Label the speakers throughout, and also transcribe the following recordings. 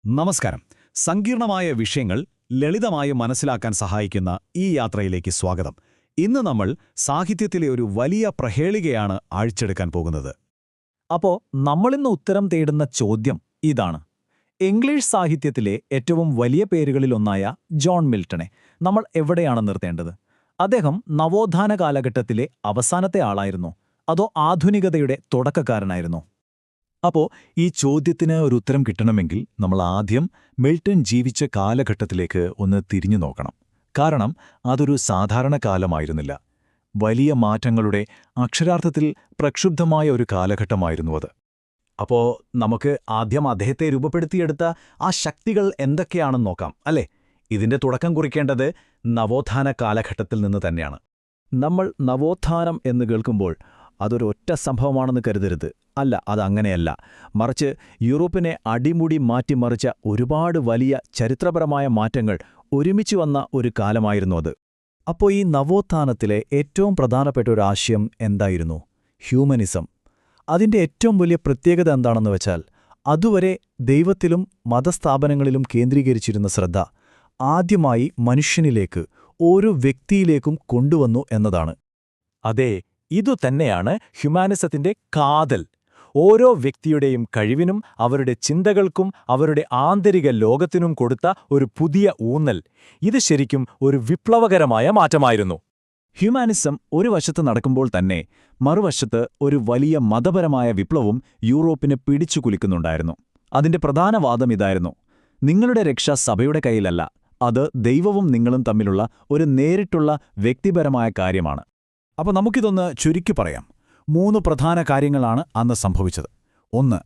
Speaker 1: നമസ്കാരം. സങ്കീർണമായ വിഷയങ്ങൾ ലളിതമായി മനസ്സിലാക്കാൻ സഹായിക്കുന്ന ഈ യാത്രയിലേക്ക് സ്വാഗതം. ഇന്ന് നമ്മൾ സാഹിത്യത്തിലെ ഒരു വലിയ പ്രഹേളികയാണ് ആഴ്ചെടുക്കാൻ പോകുന്നത്.
Speaker 2: അപ്പോൾ നമ്മളിന്ന് ഉത്തരം തേടുന്ന ചോദ്യം ഇതാണ്. ഇംഗ്ലീഷ് സാഹിത്യത്തിലെ ഏറ്റവും വലിയ പേരുകളിലൊന്നായ ജോൺ മിൽട്ടനെ നമ്മൾ എവിടെയാണ് നിർത്തേണ്ടത്? അദ്ദേഹം നവോത്ഥാന കാലഘട്ടത്തിലെ അവസാനത്തെ ആളായിരുന്നോ, അതോ ആധുനികതയുടെ തുടക്കക്കാരനായിരുന്നോ?
Speaker 3: അപ്പോൾ ഈ ചോദ്യത്തിന് ഒരു ഉത്തരം കിട്ടണമെങ്കിൽ നമ്മൾ ആദ്യം മിൽട്ടൺ ജീവിച്ച കാലഘട്ടത്തിലേക്ക് ഒന്ന് തിരിഞ്ഞു നോക്കണം. കാരണം അതൊരു സാധാരണ കാലമായിരുന്നില്ല. വലിയ മാറ്റങ്ങളുടെ അക്ഷരാർത്ഥത്തിൽ പ്രക്ഷുബ്ധമായ ഒരു കാലഘട്ടമായിരുന്നു അത്.
Speaker 1: അപ്പോൾ നമുക്ക് ആദ്യം അദ്ദേഹത്തെ രൂപപ്പെടുത്തിയെടുത്ത ആ ശക്തികൾ എന്തൊക്കെയാണെന്ന് നോക്കാം, അല്ലേ? ഇതിന്റെ തുടക്കം കുറിക്കേണ്ടത് നവോത്ഥാന കാലഘട്ടത്തിൽ നിന്ന് തന്നെയാണ്. നമ്മൾ നവോത്ഥാനം എന്ന് കേൾക്കുമ്പോൾ അതൊരു ഒറ്റ സംഭവമാണെന്ന് കരുതരുത്. അല്ല, അതങ്ങനെയല്ല. മറിച്ച് യൂറോപ്പിനെ അടിമുടി മാറ്റിമറിച്ച ഒരുപാട് വലിയ ചരിത്രപരമായ മാറ്റങ്ങൾ ഒരുമിച്ച് വന്ന ഒരു കാലമായിരുന്നു അത്. അപ്പോൾ ഈ നവോത്ഥാനത്തിലെ ഏറ്റവും പ്രധാനപ്പെട്ട ഒരു ആശയം എന്തായിരുന്നു? ഹ്യൂമനിസം. അതിൻ്റെ ഏറ്റവും വലിയ പ്രത്യേകത എന്താണെന്ന് വെച്ചാൽ, അതുവരെ ദൈവത്തിലും മതസ്ഥാപനങ്ങളിലും കേന്ദ്രീകരിച്ചിരുന്ന ശ്രദ്ധ ആദ്യമായി മനുഷ്യനിലേക്ക്, ഓരോ വ്യക്തിയിലേക്കും കൊണ്ടുവന്നു എന്നതാണ്.
Speaker 2: അതെ, ഇതുതന്നെയാണ് ഹ്യൂമാനിസത്തിന്റെ കാതൽ. ഓരോ വ്യക്തിയുടെയും കഴിവിനും അവരുടെ ചിന്തകൾക്കും അവരുടെ ആന്തരിക ലോകത്തിനും കൊടുത്ത ഒരു പുതിയ ഊന്നൽ. ഇത് ശരിക്കും ഒരു വിപ്ലവകരമായ മാറ്റമായിരുന്നു.
Speaker 1: ഹ്യൂമാനിസം ഒരു വശത്ത് നടക്കുമ്പോൾ തന്നെ മറുവശത്ത് ഒരു വലിയ മതപരമായ വിപ്ലവവും യൂറോപ്പിനെ പിടിച്ചുകുലുക്കുന്നുണ്ടായിരുന്നു. അതിന്റെ പ്രധാന വാദം ഇതായിരുന്നു: നിങ്ങളുടെ രക്ഷ സഭയുടെ കയ്യിലല്ല, അത് ദൈവവും നിങ്ങളും തമ്മിലുള്ള ഒരു നേരിട്ടുള്ള വ്യക്തിപരമായ കാര്യമാണ്. അപ്പോൾ നമുക്കിതൊന്ന് ചുരുക്കി പറയാം. 3 പ്രധാന കാര്യങ്ങളാണ് അന്ന് സംഭവിച്ചത്. 1.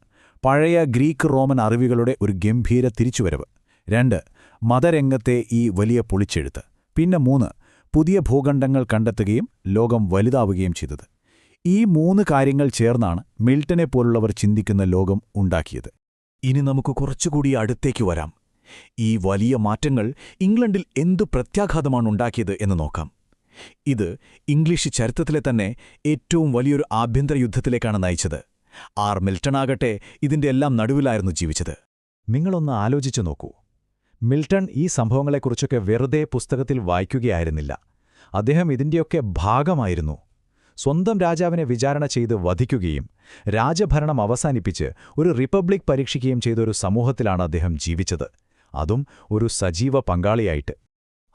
Speaker 1: പഴയ ഗ്രീക്ക് റോമൻ അറിവുകളുടെ ഒരു ഗംഭീര തിരിച്ചുവരവ്. 2. മതരംഗത്തെ ഈ വലിയ പൊളിച്ചെഴുത്ത്. പിന്നെ 3. പുതിയ ഭൂഖണ്ഡങ്ങൾ കണ്ടെത്തുകയും ലോകം വലുതാവുകയും ചെയ്തത്. ഈ 3 കാര്യങ്ങൾ ചേർന്നാണ് മിൽട്ടനെ പോലുള്ളവർ ചിന്തിക്കുന്ന ലോകം ഉണ്ടാക്കിയത്. ഇനി നമുക്ക് കുറച്ചുകൂടി അടുത്തേക്ക് വരാം. ഈ വലിയ മാറ്റങ്ങൾ ഇംഗ്ലണ്ടിൽ എന്തു പ്രത്യാഘാതമാണ് ഉണ്ടാക്കിയത് എന്ന് നോക്കാം. ഇത് ഇംഗ്ലീഷ് ചരിത്രത്തിലെ തന്നെ ഏറ്റവും വലിയൊരു ആഭ്യന്തര യുദ്ധത്തിലേക്കാണ് നയിച്ചത്. മിൽട്ടണാകട്ടെ ഇതിന്റെ എല്ലാം നടുവിലായിരുന്നു ജീവിച്ചത്. നിങ്ങളൊന്ന് ആലോചിച്ചു നോക്കൂ. മിൽട്ടൺ ഈ സംഭവങ്ങളെക്കുറിച്ചൊക്കെ വെറുതെ പുസ്തകത്തിൽ വായിക്കുകയായിരുന്നില്ല. അദ്ദേഹം ഇതിന്റെയൊക്കെ ഭാഗമായിരുന്നു. സ്വന്തം രാജാവിനെ വിചാരണ ചെയ്ത് വധിക്കുകയും രാജഭരണം അവസാനിപ്പിച്ച് ഒരു റിപ്പബ്ലിക് പരീക്ഷിക്കുകയും ചെയ്ത ഒരു സമൂഹത്തിലാണ് അദ്ദേഹം ജീവിച്ചത്, അതും ഒരു സജീവ പങ്കാളിയായിട്ട്.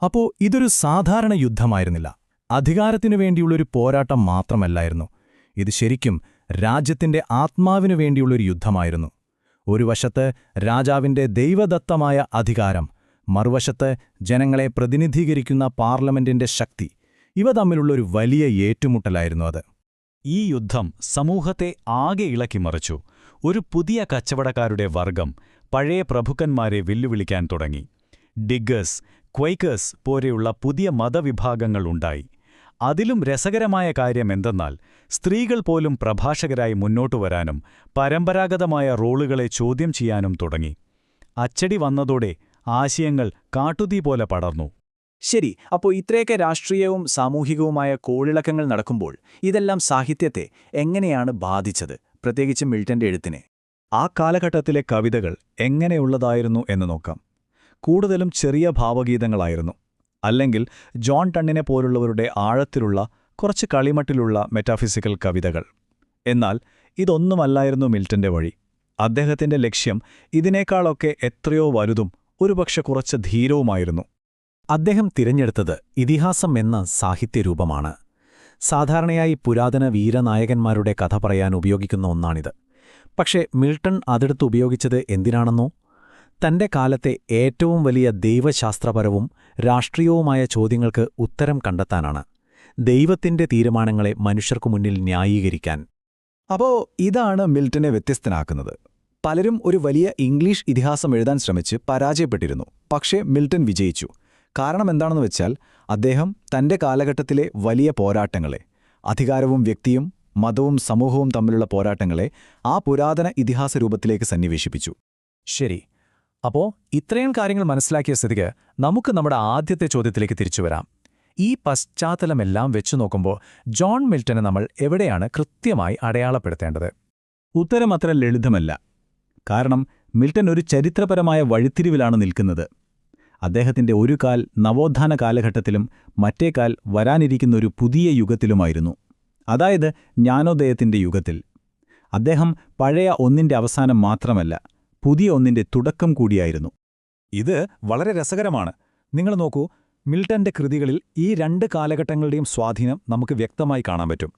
Speaker 1: അപ്പോൾ ഇതൊരു സാധാരണ യുദ്ധമായിരുന്നില്ല. അധികാരത്തിനു വേണ്ടിയുള്ളൊരു പോരാട്ടം മാത്രമല്ലായിരുന്നു. ഇത് ശരിക്കും രാജ്യത്തിന്റെ ആത്മാവിനു വേണ്ടിയുള്ളൊരു യുദ്ധമായിരുന്നു. ഒരു വശത്ത് രാജാവിന്റെ ദൈവദത്തമായ അധികാരം, മറുവശത്ത് ജനങ്ങളെ പ്രതിനിധീകരിക്കുന്ന പാർലമെന്റിന്റെ ശക്തി. ഇവ തമ്മിലുള്ളൊരു വലിയ ഏറ്റുമുട്ടലായിരുന്നു അത്.
Speaker 3: ഈ യുദ്ധം സമൂഹത്തെ ആകെ ഇളക്കിമറിച്ചു. ഒരു പുതിയ കച്ചവടക്കാരുടെ വർഗം പഴയ പ്രഭുക്കന്മാരെ വെല്ലുവിളിക്കാൻ തുടങ്ങി. ഡിഗ്ഗേഴ്സ്, ക്വൈക്കേഴ്സ് പോലെയുള്ള പുതിയ മതവിഭാഗങ്ങൾ ഉണ്ടായി. അതിലും രസകരമായ കാര്യമെന്തെന്നാൽ, സ്ത്രീകൾ പോലും പ്രഭാഷകരായി മുന്നോട്ടു വരാനും പരമ്പരാഗതമായ റോളുകളെ ചോദ്യം ചെയ്യാനും തുടങ്ങി. അച്ചടി വന്നതോടെ ആശയങ്ങൾ കാട്ടുതീ പോലെ പടർന്നു.
Speaker 2: ശരി, അപ്പോൾ ഇത്രയൊക്കെ രാഷ്ട്രീയവും സാമൂഹികവുമായ കോളിളക്കങ്ങൾ നടക്കുമ്പോൾ ഇതെല്ലാം സാഹിത്യത്തെ എങ്ങനെയാണ് ബാധിച്ചത്, പ്രത്യേകിച്ച് മിൽട്ടന്റെ എഴുത്തിനെ?
Speaker 1: ആ കാലഘട്ടത്തിലെ കവിതകൾ എങ്ങനെയുള്ളതായിരുന്നു എന്ന് നോക്കാം. കൂടുതലും ചെറിയ ഭാവഗീതങ്ങളായിരുന്നു, അല്ലെങ്കിൽ ജോൺ ടണ്ണിനെ പോലുള്ളവരുടെ ആഴത്തിലുള്ള, കുറച്ച് കളിമട്ടിലുള്ള മെറ്റാഫിസിക്കൽ കവിതകൾ. എന്നാൽ ഇതൊന്നുമല്ലായിരുന്നു മിൽട്ടന്റെ വഴി. അദ്ദേഹത്തിന്റെ ലക്ഷ്യം ഇതിനേക്കാളൊക്കെ എത്രയോ വലുതും ഒരുപക്ഷെ കുറച്ച് ധീരവുമായിരുന്നു.
Speaker 2: അദ്ദേഹം തിരഞ്ഞെടുത്തത് ഇതിഹാസം എന്ന സാഹിത്യരൂപമാണ്. സാധാരണയായി പുരാതന വീരനായകന്മാരുടെ കഥ പറയാൻ ഉപയോഗിക്കുന്ന ഒന്നാണിത്. പക്ഷേ മിൽട്ടൺ അതെടുത്ത് ഉപയോഗിച്ചത് എന്തിനാണെന്നോ? തന്റെ കാലത്തെ ഏറ്റവും വലിയ ദൈവശാസ്ത്രപരവും രാഷ്ട്രീയവുമായ ചോദ്യങ്ങൾക്ക് ഉത്തരം കണ്ടെത്താനാണ്. ദൈവത്തിന്റെ തീരുമാനങ്ങളെ മനുഷ്യർക്കു മുന്നിൽ ന്യായീകരിക്കാൻ.
Speaker 1: അപ്പോൾ ഇതാണ് മിൽട്ടനെ വ്യത്യസ്തനാക്കുന്നത്. പലരും ഒരു വലിയ ഇംഗ്ലീഷ് ഇതിഹാസം എഴുതാൻ ശ്രമിച്ച് പരാജയപ്പെട്ടിരുന്നു. പക്ഷേ മിൽട്ടൺ വിജയിച്ചു. കാരണം എന്താണെന്ന് വെച്ചാൽ, അദ്ദേഹം തന്റെ കാലഘട്ടത്തിലെ വലിയ പോരാട്ടങ്ങളെ, അധികാരവും വ്യക്തിയും മതവും സമൂഹവും തമ്മിലുള്ള പോരാട്ടങ്ങളെ ആ പുരാതന ഇതിഹാസ രൂപത്തിലേക്ക് സന്നിവേശിപ്പിച്ചു.
Speaker 2: ശരി, അപ്പോൾ ഇത്രയും കാര്യങ്ങൾ മനസ്സിലാക്കിയ സ്ഥിതിക്ക് നമുക്ക് നമ്മുടെ ആദ്യത്തെ ചോദ്യത്തിലേക്ക് തിരിച്ചുവരാം. ഈ പശ്ചാത്തലമെല്ലാം വെച്ചു നോക്കുമ്പോൾ ജോൺ മിൽട്ടനെ നമ്മൾ എവിടെയാണ് കൃത്യമായി അടയാളപ്പെടുത്തേണ്ടത്?
Speaker 1: ഉത്തരം അത്ര ലളിതമല്ല. കാരണം
Speaker 2: മിൽട്ടൺ ഒരു ചരിത്രപരമായ വഴിത്തിരിവിലാണ് നിൽക്കുന്നത്. അദ്ദേഹത്തിന്റെ ഒരു കാൽ നവോത്ഥാന കാലഘട്ടത്തിലും മറ്റേ കാൽ വരാനിരിക്കുന്ന ഒരു പുതിയ യുഗത്തിലുമായിരുന്നു. അതായത് ജ്ഞാനോദയത്തിന്റെ യുഗത്തിൽ. അദ്ദേഹം പഴയ ഒന്നിന്റെ അവസാനം മാത്രമല്ല, പുതിയ ഒന്നിന്റെ തുടക്കം കൂടിയായിരുന്നു.
Speaker 1: ഇത് വളരെ രസകരമാണ്. നിങ്ങൾ നോക്കൂ, മിൽട്ടന്റെ കൃതികളിൽ ഈ രണ്ട് കാലഘട്ടങ്ങളുടെയും സ്വാധീനം നമുക്ക് വ്യക്തമായി കാണാൻ പറ്റും.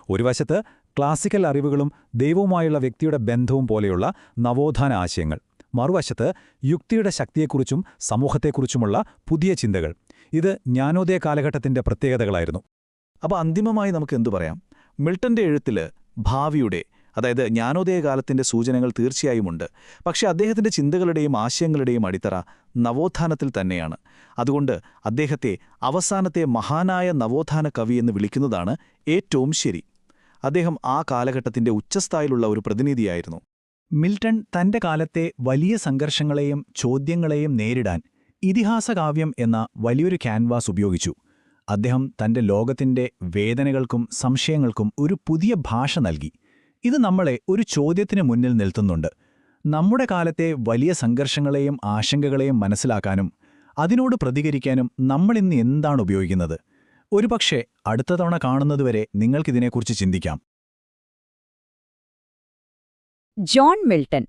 Speaker 1: ഒരു വശത്ത് ക്ലാസിക്കൽ അറിവുകളും ദൈവവുമായുള്ള വ്യക്തിയുടെ ബന്ധവും പോലെയുള്ള നവോത്ഥാന ആശയങ്ങൾ, മറുവശത്ത് യുക്തിയുടെ ശക്തിയെക്കുറിച്ചും സമൂഹത്തെക്കുറിച്ചുമുള്ള പുതിയ ചിന്തകൾ. ഇത് ജ്ഞാനോദയ കാലഘട്ടത്തിന്റെ പ്രത്യേകതകളായിരുന്നു.
Speaker 2: അപ്പോൾ അന്തിമമായി നമുക്ക് എന്തു പറയാം? മിൽട്ടന്റെ എഴുത്തില് ഭാവിയുടെ, അതായത് ജ്ഞാനോദയകാലത്തിന്റെ സൂചനകൾ തീർച്ചയായുമുണ്ട്. പക്ഷേ അദ്ദേഹത്തിന്റെ ചിന്തകളുടെയും ആശയങ്ങളുടെയും അടിത്തറ നവോത്ഥാനത്തിൽ തന്നെയാണ്. അതുകൊണ്ട് അദ്ദേഹത്തെ അവസാനത്തെ മഹാനായ നവോത്ഥാന കവി എന്ന് വിളിക്കുന്നതാണ് ഏറ്റവും ശരി. അദ്ദേഹം ആ കാലഘട്ടത്തിന്റെ ഉച്ചസ്ഥായിലുള്ള ഒരു പ്രതിനിധിയായിരുന്നു. മിൽട്ടൺ തന്റെ കാലത്തെ വലിയ സംഘർഷങ്ങളെയും ചോദ്യങ്ങളെയും നേരിടാൻ ഇതിഹാസകാവ്യം എന്ന വലിയൊരു ക്യാൻവാസ് ഉപയോഗിച്ചു. അദ്ദേഹം തന്റെ ലോകത്തിന്റെ വേദനകൾക്കും സംശയങ്ങൾക്കും ഒരു പുതിയ ഭാഷ നൽകി. ഇത് നമ്മളെ ഒരു ചോദ്യത്തിന് മുന്നിൽ നിർത്തുന്നുണ്ട്. നമ്മുടെ കാലത്തെ വലിയ സംഘർഷങ്ങളെയും ആശങ്കകളെയും മനസ്സിലാക്കാനും അതിനോട് പ്രതികരിക്കാനും നമ്മളിന്ന് എന്താണ് ഉപയോഗിക്കുന്നത്? ഒരുപക്ഷെ അടുത്ത തവണ കാണുന്നതുവരെ നിങ്ങൾക്കിതിനെക്കുറിച്ച് ചിന്തിക്കാം.
Speaker 4: John Milton.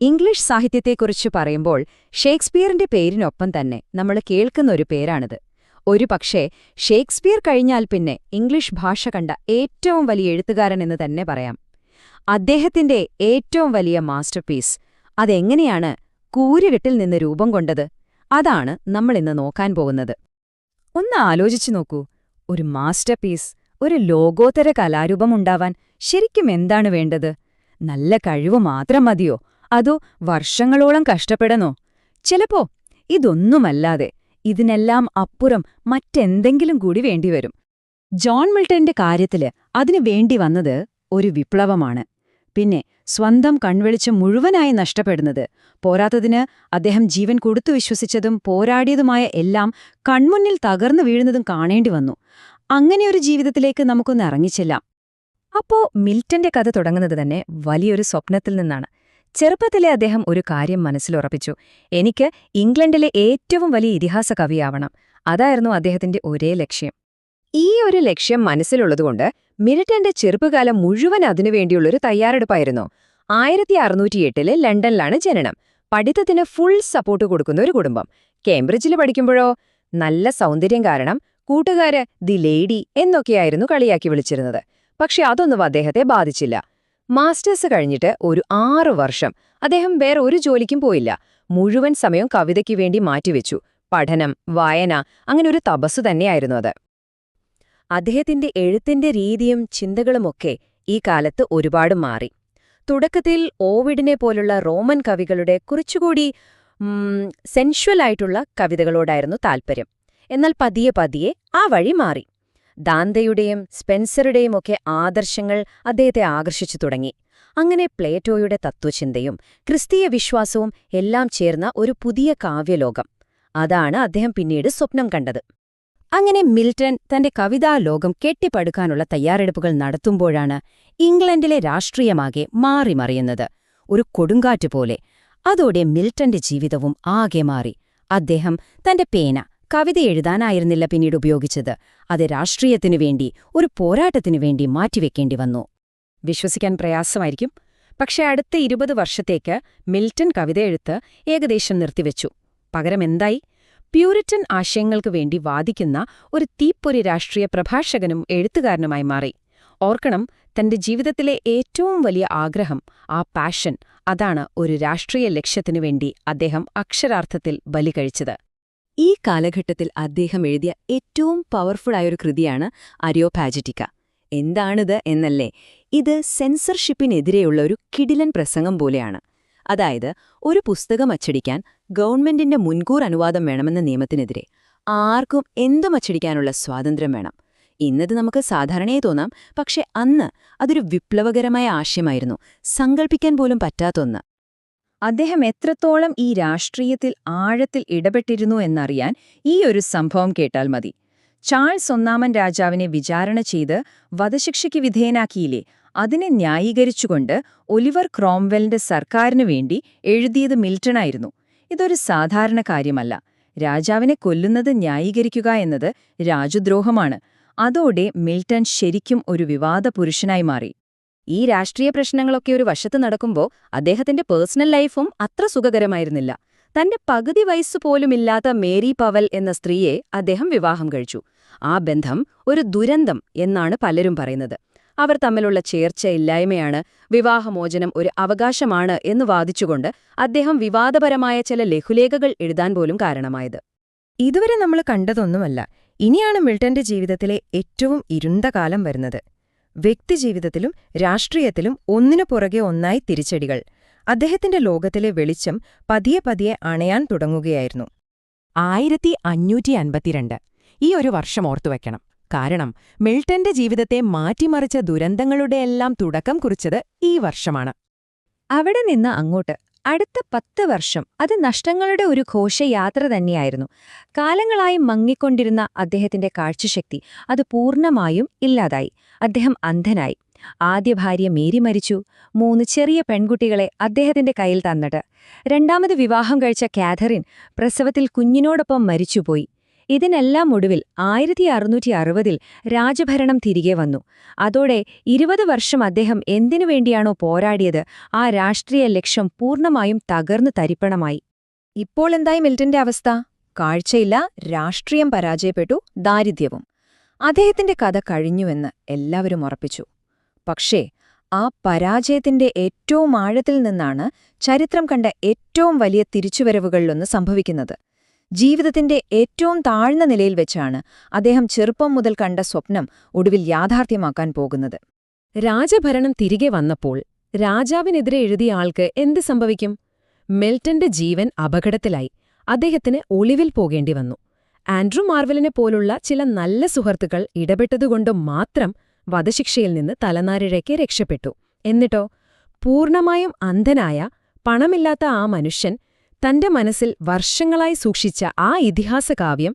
Speaker 4: ഇംഗ്ലീഷ് സാഹിത്യത്തെക്കുറിച്ച് പറയുമ്പോൾ ഷേക്സ്പിയറിന്റെ പേരിനൊപ്പം തന്നെ നമ്മൾ കേൾക്കുന്ന ഒരു പേരാണിത്. ഒരുപക്ഷേ ഷേക്സ്പിയർ കഴിഞ്ഞാൽ പിന്നെ ഇംഗ്ലീഷ് ഭാഷ കണ്ട ഏറ്റവും വലിയ എഴുത്തുകാരൻ എന്ന് തന്നെ പറയാം. അദ്ദേഹത്തിന്റെ ഏറ്റവും വലിയ മാസ്റ്റർപീസ് അതെങ്ങനെയാണ് കൂരിരുട്ടിൽ നിന്ന് രൂപം കൊണ്ടത്? അതാണ് നമ്മളിന്ന് നോക്കാൻ പോകുന്നത്. ഒന്ന് ആലോചിച്ചു നോക്കൂ, ഒരു മാസ്റ്റർപീസ്, ഒരു ലോകോത്തര കലാരൂപമുണ്ടാവാൻ ശരിക്കും എന്താണ് വേണ്ടത്? നല്ല കഴിവ് മാത്രം മതിയോ? അതോ വർഷങ്ങളോളം കഷ്ടപ്പെടണോ? ചിലപ്പോ ഇതൊന്നുമല്ലാതെ ഇതിനെല്ലാം അപ്പുറം മറ്റെന്തെങ്കിലും കൂടി വേണ്ടിവരും. ജോൺ മിൽട്ടന്റെ കാര്യത്തില് അതിനു വേണ്ടി വന്നത് ഒരു വിപ്ലവമാണ്. പിന്നെ സ്വന്തം കൺവെളിച്ചം മുഴുവനായി നഷ്ടപ്പെടുന്നത്, പോരാത്തതിന് അദ്ദേഹം ജീവൻ കൊടുത്തു വിശ്വസിച്ചതും പോരാടിയതുമായ എല്ലാം കൺമുന്നിൽ തകർന്നു വീഴുന്നതും കാണേണ്ടി വന്നു. അങ്ങനെയൊരു ജീവിതത്തിലേക്ക് നമുക്കൊന്ന് ഇറങ്ങിച്ചെല്ലാം. അപ്പോ മിൽട്ടന്റെ കഥ തുടങ്ങുന്നത് തന്നെ വലിയൊരു സ്വപ്നത്തിൽ നിന്നാണ്. ചെറുപ്പത്തിലെ അദ്ദേഹം ഒരു കാര്യം മനസ്സിലുറപ്പിച്ചു: എനിക്ക് ഇംഗ്ലണ്ടിലെ ഏറ്റവും വലിയ ഇതിഹാസ കവിയാവണം. അതായിരുന്നു അദ്ദേഹത്തിന്റെ ഒരേ ലക്ഷ്യം. ഈ ഒരു ലക്ഷ്യം മനസ്സിലുള്ളതുകൊണ്ട് മിൽട്ടന്റെ ചെറുപ്പകാലം മുഴുവൻ അതിനുവേണ്ടിയുള്ളൊരു തയ്യാറെടുപ്പായിരുന്നു. 1608 ലണ്ടനിലാണ് ജനനം. പഠിത്തത്തിന് ഫുൾ സപ്പോർട്ട് കൊടുക്കുന്ന ഒരു കുടുംബം. കേംബ്രിഡ്ജിൽ പഠിക്കുമ്പോഴോ നല്ല സൗന്ദര്യം കാരണം കൂട്ടുകാര് ദി ലേഡി എന്നൊക്കെയായിരുന്നു കളിയാക്കി വിളിച്ചിരുന്നത്. പക്ഷെ അതൊന്നും അദ്ദേഹത്തെ ബാധിച്ചില്ല. മാസ്റ്റേഴ്സ് കഴിഞ്ഞിട്ട് ഒരു 6 വർഷം അദ്ദേഹം വേറെ ഒരു ജോലിക്കും പോയില്ല. മുഴുവൻ സമയം കവിതയ്ക്ക് വേണ്ടി മാറ്റിവെച്ചു. പഠനം, വായന, അങ്ങനെ ഒരു തപസ്സു തന്നെയായിരുന്നു അത്. അദ്ദേഹത്തിന്റെ എഴുത്തിന്റെ രീതിയും ചിന്തകളുമൊക്കെ ഈ കാലത്ത് ഒരുപാട് മാറി. തുടക്കത്തിൽ ഓവിഡിനെ പോലുള്ള റോമൻ കവികളുടെ കുറച്ചുകൂടി സെൻഷ്വലായിട്ടുള്ള കവിതകളോടായിരുന്നു താൽപ്പര്യം. എന്നാൽ പതിയെ പതിയെ ആ വഴി മാറി. ദാന്തയുടെയും സ്പെൻസറുടെയും ഒക്കെ ആദർശങ്ങൾ അദ്ദേഹത്തെ ആകർഷിച്ചു തുടങ്ങി. അങ്ങനെ പ്ലേറ്റോയുടെ തത്വചിന്തയും ക്രിസ്തീയ വിശ്വാസവും എല്ലാം ചേർന്ന ഒരു പുതിയ കാവ്യലോകം. അതാണ് അദ്ദേഹം പിന്നീട് സ്വപ്നം കണ്ടത്. അങ്ങനെ മിൽട്ടൺ തന്റെ കവിതാലോകം കെട്ടിപ്പടുക്കാനുള്ള തയ്യാറെടുപ്പുകൾ നടത്തുമ്പോഴാണ് ഇംഗ്ലണ്ടിലെ രാഷ്ട്രീയമാകെ മാറിമറിയുന്നത്, ഒരു കൊടുങ്കാറ്റ് പോലെ. അതോടെ മിൽട്ടന്റെ ജീവിതവും ആകെ മാറി. അദ്ദേഹം തന്റെ പേന കവിത എഴുതാനായിരുന്നില്ല പിന്നീട് ഉപയോഗിച്ചത്. അത് രാഷ്ട്രീയത്തിനു വേണ്ടി, ഒരു പോരാട്ടത്തിനു വേണ്ടി മാറ്റിവെക്കേണ്ടി വന്നു. വിശ്വസിക്കാൻ പ്രയാസമായിരിക്കും, പക്ഷെ അടുത്ത 20 വർഷത്തേക്ക് മിൽട്ടൺ കവിതയെഴുത്ത് ഏകദേശം നിർത്തിവെച്ചു. പകരം എന്തായി? പ്യൂരിറ്റൻ ആശയങ്ങൾക്ക് വേണ്ടി വാദിക്കുന്ന ഒരു തീപ്പൊരി രാഷ്ട്രീയ പ്രഭാഷകനും എഴുത്തുകാരനുമായി മാറി. ഓർക്കണം, തന്റെ ജീവിതത്തിലെ ഏറ്റവും വലിയ ആഗ്രഹം, ആ പാഷൻ, അതാണ് ഒരു രാഷ്ട്രീയ ലക്ഷ്യത്തിനു വേണ്ടി അദ്ദേഹം അക്ഷരാർത്ഥത്തിൽ ബലി കഴിച്ചത്. ഈ കാലഘട്ടത്തിൽ അദ്ദേഹം എഴുതിയ ഏറ്റവും പവർഫുള്ളായൊരു കൃതിയാണ് അരിയോപാജിറ്റിക്ക. എന്താണിത് എന്നല്ലേ? ഇത് സെൻസർഷിപ്പിനെതിരെയുള്ള ഒരു കിടിലൻ പ്രസംഗം പോലെയാണ്. അതായത്, ഒരു പുസ്തകം അച്ചടിക്കാൻ ഗവൺമെന്റിന്റെ മുൻകൂർ അനുവാദം വേണമെന്ന നിയമത്തിനെതിരെ. ആർക്കും എന്തും അച്ചടിക്കാനുള്ള സ്വാതന്ത്ര്യം വേണം. ഇന്നത് നമുക്ക് സാധാരണയായി തോന്നാം, പക്ഷെ അന്ന് അതൊരു വിപ്ലവകരമായ ആശയമായിരുന്നു, സങ്കൽപ്പിക്കാൻ പോലും പറ്റാത്തൊന്ന്. അദ്ദേഹം എത്രത്തോളം ഈ രാഷ്ട്രീയത്തിൽ ആഴത്തിൽ ഇടപെട്ടിരുന്നു എന്നറിയാൻ ഈ ഒരു സംഭവം കേട്ടാൽ മതി.
Speaker 5: ചാൾസ് ഒന്നാമൻ രാജാവിനെ വിചാരണ ചെയ്ത് വധശിക്ഷയ്ക്ക് വിധേയനാക്കിയില്ലേ, അതിനെ ന്യായീകരിച്ചുകൊണ്ട് ഒലിവർ ക്രോംവെലിന്റെ സർക്കാരിനു വേണ്ടി എഴുതിയത് മിൽട്ടണായിരുന്നു. ഇതൊരു സാധാരണ കാര്യമല്ല. രാജാവിനെ കൊല്ലുന്നത് ന്യായീകരിക്കുക എന്നത് രാജ്യദ്രോഹമാണ്. അതോടെ മിൽട്ടൺ ശരിക്കും ഒരു വിവാദ പുരുഷനായി മാറി.
Speaker 4: ഈ രാഷ്ട്രീയ പ്രശ്നങ്ങളൊക്കെ ഒരു വശത്ത് നടക്കുമ്പോൾ അദ്ദേഹത്തിന്റെ പേഴ്സണൽ ലൈഫും അത്ര സുഖകരമായിരുന്നില്ല. തന്റെ പകുതി വയസ്സുപോലുമില്ലാത്ത മേരി പവൽ എന്ന സ്ത്രീയെ അദ്ദേഹം വിവാഹം കഴിച്ചു. ആ ബന്ധം ഒരു ദുരന്തം എന്നാണ് പലരും പറയുന്നത്. അവർ തമ്മിലുള്ള ചേർച്ചയില്ലായ്മയാണ് വിവാഹമോചനം ഒരു അവകാശമാണ് എന്ന് വാദിച്ചുകൊണ്ട് അദ്ദേഹം വിവാദപരമായ ചില ലഘുലേഖകൾ എഴുതാൻ പോലും കാരണമായത്.
Speaker 5: ഇതുവരെ നമ്മൾ കണ്ടതൊന്നുമല്ല. ഇനിയാണ് മിൽട്ടന്റെ ജീവിതത്തിലെ ഏറ്റവും ഇരുണ്ട കാലം വരുന്നത്. വ്യക്തിജീവിതത്തിലും രാഷ്ട്രീയത്തിലും ഒന്നിനു പുറകെ ഒന്നായി തിരിച്ചടികൾ. അദ്ദേഹത്തിന്റെ ലോകത്തിലെ വെളിച്ചം പതിയെ പതിയെ അണയാൻ തുടങ്ങുകയായിരുന്നു.
Speaker 6: 1552 ഈ ഒരു വർഷം ഓർത്തുവെക്കണം. കാരണം മിൽട്ടന്റെ ജീവിതത്തെ മാറ്റിമറിച്ച ദുരന്തങ്ങളുടെയെല്ലാം തുടക്കം കുറിച്ചത് ഈ വർഷമാണ്.
Speaker 4: അവിടെ നിന്ന് അങ്ങോട്ട് അടുത്ത 10 വർഷം അത് നഷ്ടങ്ങളുടെ ഒരു ഘോഷയാത്ര തന്നെയായിരുന്നു. കാലങ്ങളായി മങ്ങിക്കൊണ്ടിരുന്ന അദ്ദേഹത്തിന്റെ കാഴ്ചശക്തി അത് പൂർണ്ണമായും ഇല്ലാതായി. അദ്ദേഹം അന്ധനായി. ആദ്യ ഭാര്യ മേരി മരിച്ചു. 3 ചെറിയ പെൺകുട്ടികളെ അദ്ദേഹത്തിന്റെ കയ്യിൽ തന്നിട്ട് രണ്ടാമത് വിവാഹം കഴിച്ച കാഥറിൻ പ്രസവത്തിൽ കുഞ്ഞിനോടൊപ്പം മരിച്ചുപോയി. ഇതിനെല്ലാം ഒടുവിൽ 1660-ൽ രാജഭരണം തിരികെ വന്നു. അതോടെ 20 വർഷം അദ്ദേഹം എന്തിനു വേണ്ടിയാണോ പോരാടിയത്, ആ രാഷ്ട്രീയ ലക്ഷ്യം പൂർണ്ണമായും തകർന്നു തരിപ്പണമായി.
Speaker 5: ഇപ്പോൾ എന്തായി മിൽട്ടന്റെ അവസ്ഥ? കാഴ്ചയില്ല, രാഷ്ട്രീയം പരാജയപ്പെട്ടു, ദാരിദ്ര്യവും. അദ്ദേഹത്തിന്റെ കഥ കഴിഞ്ഞുവെന്ന് എല്ലാവരും ഉറപ്പിച്ചു. പക്ഷേ ആ പരാജയത്തിന്റെ ഏറ്റവും ആഴത്തിൽ നിന്നാണ് ചരിത്രം കണ്ട ഏറ്റവും വലിയ തിരിച്ചുവരവുകളിലൊന്ന് സംഭവിക്കുന്നത്. ജീവിതത്തിന്റെ ഏറ്റവും താഴ്ന്ന നിലയിൽ വെച്ചാണ് അദ്ദേഹം ചെറുപ്പം മുതൽ കണ്ട സ്വപ്നം ഒടുവിൽ യാഥാർത്ഥ്യമാക്കാൻ പോകുന്നത്.
Speaker 6: രാജഭരണം തിരികെ വന്നപ്പോൾ രാജാവിനെതിരെ എഴുതിയ ആൾക്ക് എന്ത് സംഭവിക്കും? മിൽട്ടന്റെ ജീവൻ അപകടത്തിലായി. അദ്ദേഹത്തിന് ഒളിവിൽ പോകേണ്ടി വന്നു. ആൻഡ്രൂ മാർവലിനെ പോലുള്ള ചില നല്ല സുഹൃത്തുക്കൾ ഇടപെട്ടതുകൊണ്ട് മാത്രം വധശിക്ഷയിൽ നിന്ന് തലനാരിഴയ്ക്ക് രക്ഷപ്പെട്ടു. എന്നിട്ടോ പൂർണ്ണമായും അന്ധനായ പണമില്ലാത്ത ആ മനുഷ്യൻ തന്റെ മനസ്സിൽ വർഷങ്ങളായി സൂക്ഷിച്ച ആ ഇതിഹാസകാവ്യം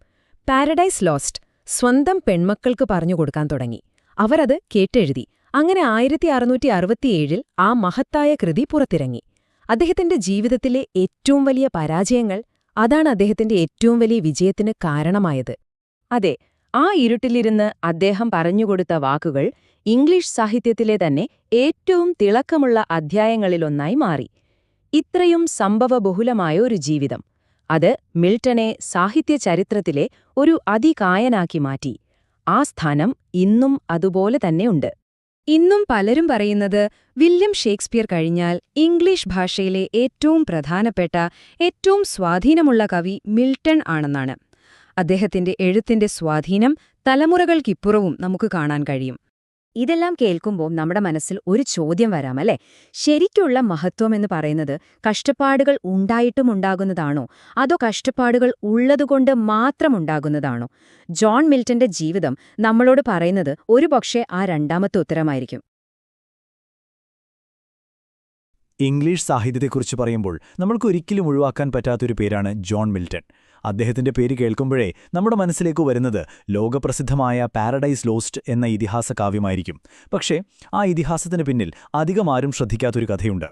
Speaker 6: പാരഡൈസ് ലോസ്റ്റ് സ്വന്തം പെൺമക്കൾക്ക് പറഞ്ഞുകൊടുക്കാൻ തുടങ്ങി. അവരത് കേട്ടെഴുതി. അങ്ങനെ 1667-ൽ ആ മഹത്തായ കൃതി പുറത്തിറങ്ങി. അദ്ദേഹത്തിന്റെ ജീവിതത്തിലെ ഏറ്റവും വലിയ പരാജയങ്ങൾ, അതാണ് അദ്ദേഹത്തിന്റെ ഏറ്റവും വലിയ വിജയത്തിന് കാരണമായത്.
Speaker 5: അതെ, ആ ഇരുട്ടിലിരുന്ന് അദ്ദേഹം പറഞ്ഞുകൊടുത്ത വാക്കുകൾ ഇംഗ്ലീഷ് സാഹിത്യത്തിലെ തന്നെ ഏറ്റവും തിളക്കമുള്ള അധ്യായങ്ങളിലൊന്നായി മാറി. ഇത്രയും സംഭവബഹുലമായ ഒരു ജീവിതം, അത് മിൽട്ടനെ സാഹിത്യ ചരിത്രത്തിലെ ഒരു അതികായനാക്കി മാറ്റി. ആ സ്ഥാനം ഇന്നും അതുപോലെ തന്നെയുണ്ട്.
Speaker 4: ഇന്നും പലരും പറയുന്നത് വില്യം ഷേക്സ്പിയർ കഴിഞ്ഞാൽ ഇംഗ്ലീഷ് ഭാഷയിലെ ഏറ്റവും പ്രധാനപ്പെട്ട, ഏറ്റവും സ്വാധീനമുള്ള കവി മിൽട്ടൺ ആണെന്നാണ്. അദ്ദേഹത്തിന്റെ എഴുത്തിന്റെ സ്വാധീനം തലമുറകൾക്കിപ്പുറവും നമുക്ക് കാണാൻ കഴിയും. ഇതെല്ലാം കേൾക്കുമ്പോൾ നമ്മുടെ മനസ്സിൽ ഒരു ചോദ്യം വരാമല്ലേ? ശരിക്കുള്ള മഹത്വമെന്ന് പറയുന്നത് കഷ്ടപ്പാടുകൾ ഉണ്ടായിട്ടുമുണ്ടാകുന്നതാണോ, അതോ കഷ്ടപ്പാടുകൾ ഉള്ളതുകൊണ്ട് മാത്രമുണ്ടാകുന്നതാണോ? ജോൺ മിൽട്ടന്റെ ജീവിതം നമ്മളോട് പറയുന്നത് ഒരുപക്ഷെ ആ രണ്ടാമത്തെ ഉത്തരമായിരിക്കും.
Speaker 2: ഇംഗ്ലീഷ് സാഹിത്യത്തെക്കുറിച്ച് പറയുമ്പോൾ നമ്മൾക്കൊരിക്കലും ഒഴിവാക്കാൻ പറ്റാത്തൊരു പേരാണ് ജോൺ മിൽട്ടൺ. അദ്ദേഹത്തിന്റെ പേര് കേൾക്കുമ്പോഴേ നമ്മുടെ മനസ്സിലേക്ക് വരുന്നത് ലോകപ്രസിദ്ധമായ പാരഡൈസ് ലോസ്റ്റ് എന്ന ഇതിഹാസ കാവ്യമായിരിക്കും. പക്ഷേ ആ ഇതിഹാസത്തിന് പിന്നിൽ അധികമാരും ശ്രദ്ധിക്കാത്തൊരു കഥയുണ്ട്.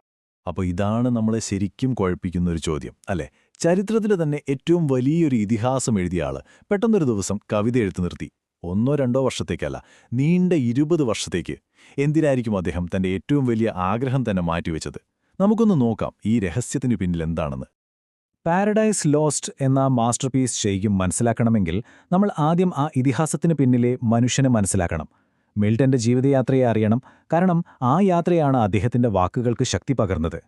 Speaker 2: അപ്പോൾ ഇതാണ് നമ്മളെ ശരിക്കും കുഴപ്പിക്കുന്നൊരു ചോദ്യം, അല്ലേ? ചരിത്രത്തിൽ തന്നെ ഏറ്റവും വലിയൊരു ഇതിഹാസം എഴുതിയ ആള് പെട്ടെന്നൊരു ദിവസം കവിത എഴുത്തു നിർത്തി. 1-2 വർഷത്തേക്കല്ല, നീണ്ട 20 വർഷത്തേക്ക്. എന്തിനായിരിക്കും അദ്ദേഹം തന്റെ ഏറ്റവും വലിയ ആഗ്രഹം തന്നെ മാറ്റിവെച്ചത്? നമുക്കൊന്ന് നോക്കാം ഈ രഹസ്യത്തിനു പിന്നിൽ എന്താണെന്ന്. പാരഡൈസ് ലോസ്റ്റ് എന്ന മാസ്റ്റർപീസ് ശരിക്കും മനസ്സിലാക്കണമെങ്കിൽ നമ്മൾ ആദ്യം ആ ഇതിഹാസത്തിന് പിന്നിലെ മനുഷ്യനെ മനസ്സിലാക്കണം. മിൽട്ടന്റെ ജീവിതയാത്രയെ അറിയണം. കാരണം ആ യാത്രയാണ് അദ്ദേഹത്തിന്റെ വാക്കുകൾക്ക് ശക്തി പകർന്നത്.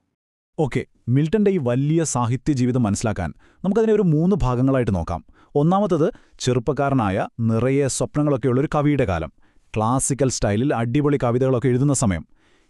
Speaker 1: ഓക്കെ, മിൽട്ടന്റെ ഈ വലിയ സാഹിത്യ ജീവിതം മനസ്സിലാക്കാൻ നമുക്കതിനെ ഒരു 3 ഭാഗങ്ങളായിട്ട് നോക്കാം. ഒന്നാമത്തത് ചെറുപ്പക്കാരനായ നിറയെ സ്വപ്നങ്ങളൊക്കെയുള്ളൊരു കവിയുടെ കാലം, ക്ലാസിക്കൽ സ്റ്റൈലിൽ അടിപൊളി കവിതകളൊക്കെ എഴുതുന്ന സമയം.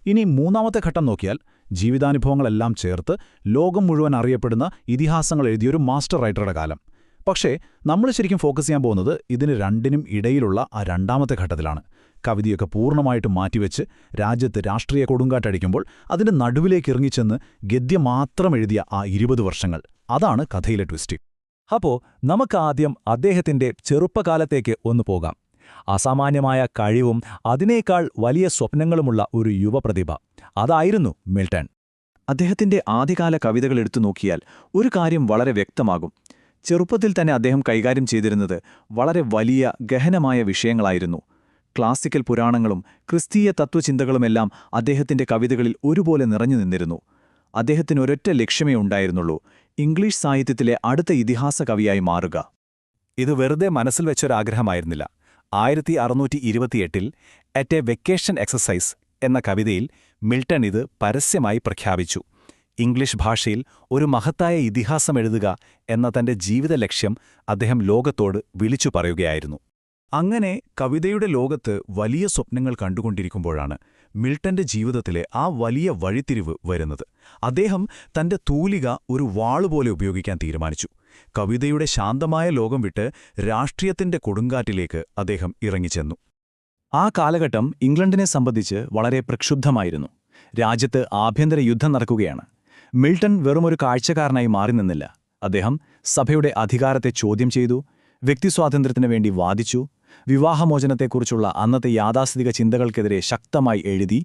Speaker 1: ഇനി 3ാമത്തെ ഘട്ടം നോക്കിയാൽ ജീവിതാനുഭവങ്ങളെല്ലാം ചേർത്ത് ലോകം മുഴുവൻ അറിയപ്പെടുന്ന ഇതിഹാസങ്ങൾ എഴുതിയൊരു മാസ്റ്റർ റൈറ്ററുടെ കാലം. പക്ഷേ നമ്മൾ ശരിക്കും ഫോക്കസ് ചെയ്യാൻ പോകുന്നത് ഇതിന് രണ്ടിനും ഇടയിലുള്ള ആ 2ാമത്തെ ഘട്ടത്തിലാണ്. കവിതയൊക്കെ പൂർണ്ണമായിട്ട് മാറ്റിവെച്ച് രാജ്യത്ത് രാഷ്ട്രീയ കൊടുങ്കാറ്റടിക്കുമ്പോൾ അതിന്റെ നടുവിലേക്ക് ഇറങ്ങിച്ചെന്ന് ഗദ്യം മാത്രം എഴുതിയ ആ 20 വർഷങ്ങൾ. അതാണ് കഥയിലെ ട്വിസ്റ്റ്.
Speaker 2: അപ്പോ നമുക്കാദ്യം അദ്ദേഹത്തിന്റെ ചെറുപ്പകാലത്തേക്ക് ഒന്ന് പോകാം. അസാമാന്യമായ കഴിവും അതിനേക്കാൾ വലിയ സ്വപ്നങ്ങളുമുള്ള ഒരു യുവപ്രതിഭ. അതായിരുന്നു മിൽട്ടൺ.
Speaker 1: അദ്ദേഹത്തിന്റെ ആദ്യകാല കവിതകൾ എടുത്തു നോക്കിയാൽ ഒരു കാര്യം വളരെ വ്യക്തമാകും. ചെറുപ്പത്തിൽ തന്നെ അദ്ദേഹം കൈകാര്യം ചെയ്തിരുന്നത് വളരെ വലിയ ഗഹനമായ വിഷയങ്ങളായിരുന്നു. ക്ലാസിക്കൽ പുരാണങ്ങളും ക്രിസ്തീയ തത്വചിന്തകളുമെല്ലാം അദ്ദേഹത്തിന്റെ കവിതകളിൽ ഒരുപോലെ നിറഞ്ഞു നിന്നിരുന്നു. അദ്ദേഹത്തിന് ഒരൊറ്റ ലക്ഷ്യമേ ഉണ്ടായിരുന്നുള്ളൂ: ഇംഗ്ലീഷ് സാഹിത്യത്തിലെ അടുത്ത ഇതിഹാസ കവിയായി മാറുക.
Speaker 2: ഇത് വെറുതെ മനസ്സിൽ വെച്ചൊരാഗ്രഹമായിരുന്നില്ല. 1628 അറ്റ് എ വെക്കേഷൻ എക്സസൈസ് എന്ന കവിതയിൽ മിൽട്ടൺ ഇത് പരസ്യമായി പ്രഖ്യാപിച്ചു. ഇംഗ്ലീഷ് ഭാഷയിൽ ഒരു മഹത്തായ ഇതിഹാസം എഴുതുക എന്ന തന്റെ ജീവിത ലക്ഷ്യം അദ്ദേഹം ലോകത്തോട് വിളിച്ചു പറയുകയായിരുന്നു. അങ്ങനെ കവിതയുടെ ലോകത്ത് വലിയ സ്വപ്നങ്ങൾ കണ്ടുകൊണ്ടിരിക്കുമ്പോഴാണ് മിൽട്ടന്റെ ജീവിതത്തിലെ ആ വലിയ വഴിത്തിരിവ് വരുന്നത്. അദ്ദേഹം തന്റെ തൂലിക ഒരു വാളുപോലെ ഉപയോഗിക്കാൻ തീരുമാനിച്ചു. കവിതയുടെ ശാന്തമായ ലോകം വിട്ട് രാഷ്ട്രീയത്തിന്റെ കൊടുങ്കാറ്റിലേക്ക് അദ്ദേഹം ഇറങ്ങിച്ചെന്നു.
Speaker 1: ആ കാലഘട്ടം ഇംഗ്ലണ്ടിനെ സംബന്ധിച്ച് വളരെ പ്രക്ഷുബ്ധമായിരുന്നു. രാജ്യത്ത് ആഭ്യന്തര യുദ്ധം നടക്കുകയാണ്. മിൽട്ടൺ വെറുമൊരു കാഴ്ചക്കാരനായി മാറി നിന്നില്ല. അദ്ദേഹം സഭയുടെ അധികാരത്തെ ചോദ്യം ചെയ്തു, വ്യക്തിസ്വാതന്ത്ര്യത്തിനു വേണ്ടി വാദിച്ചു, വിവാഹമോചനത്തെക്കുറിച്ചുള്ള അന്നത്തെ യാഥാസ്ഥിതിക ചിന്തകൾക്കെതിരെ ശക്തമായി എഴുതി.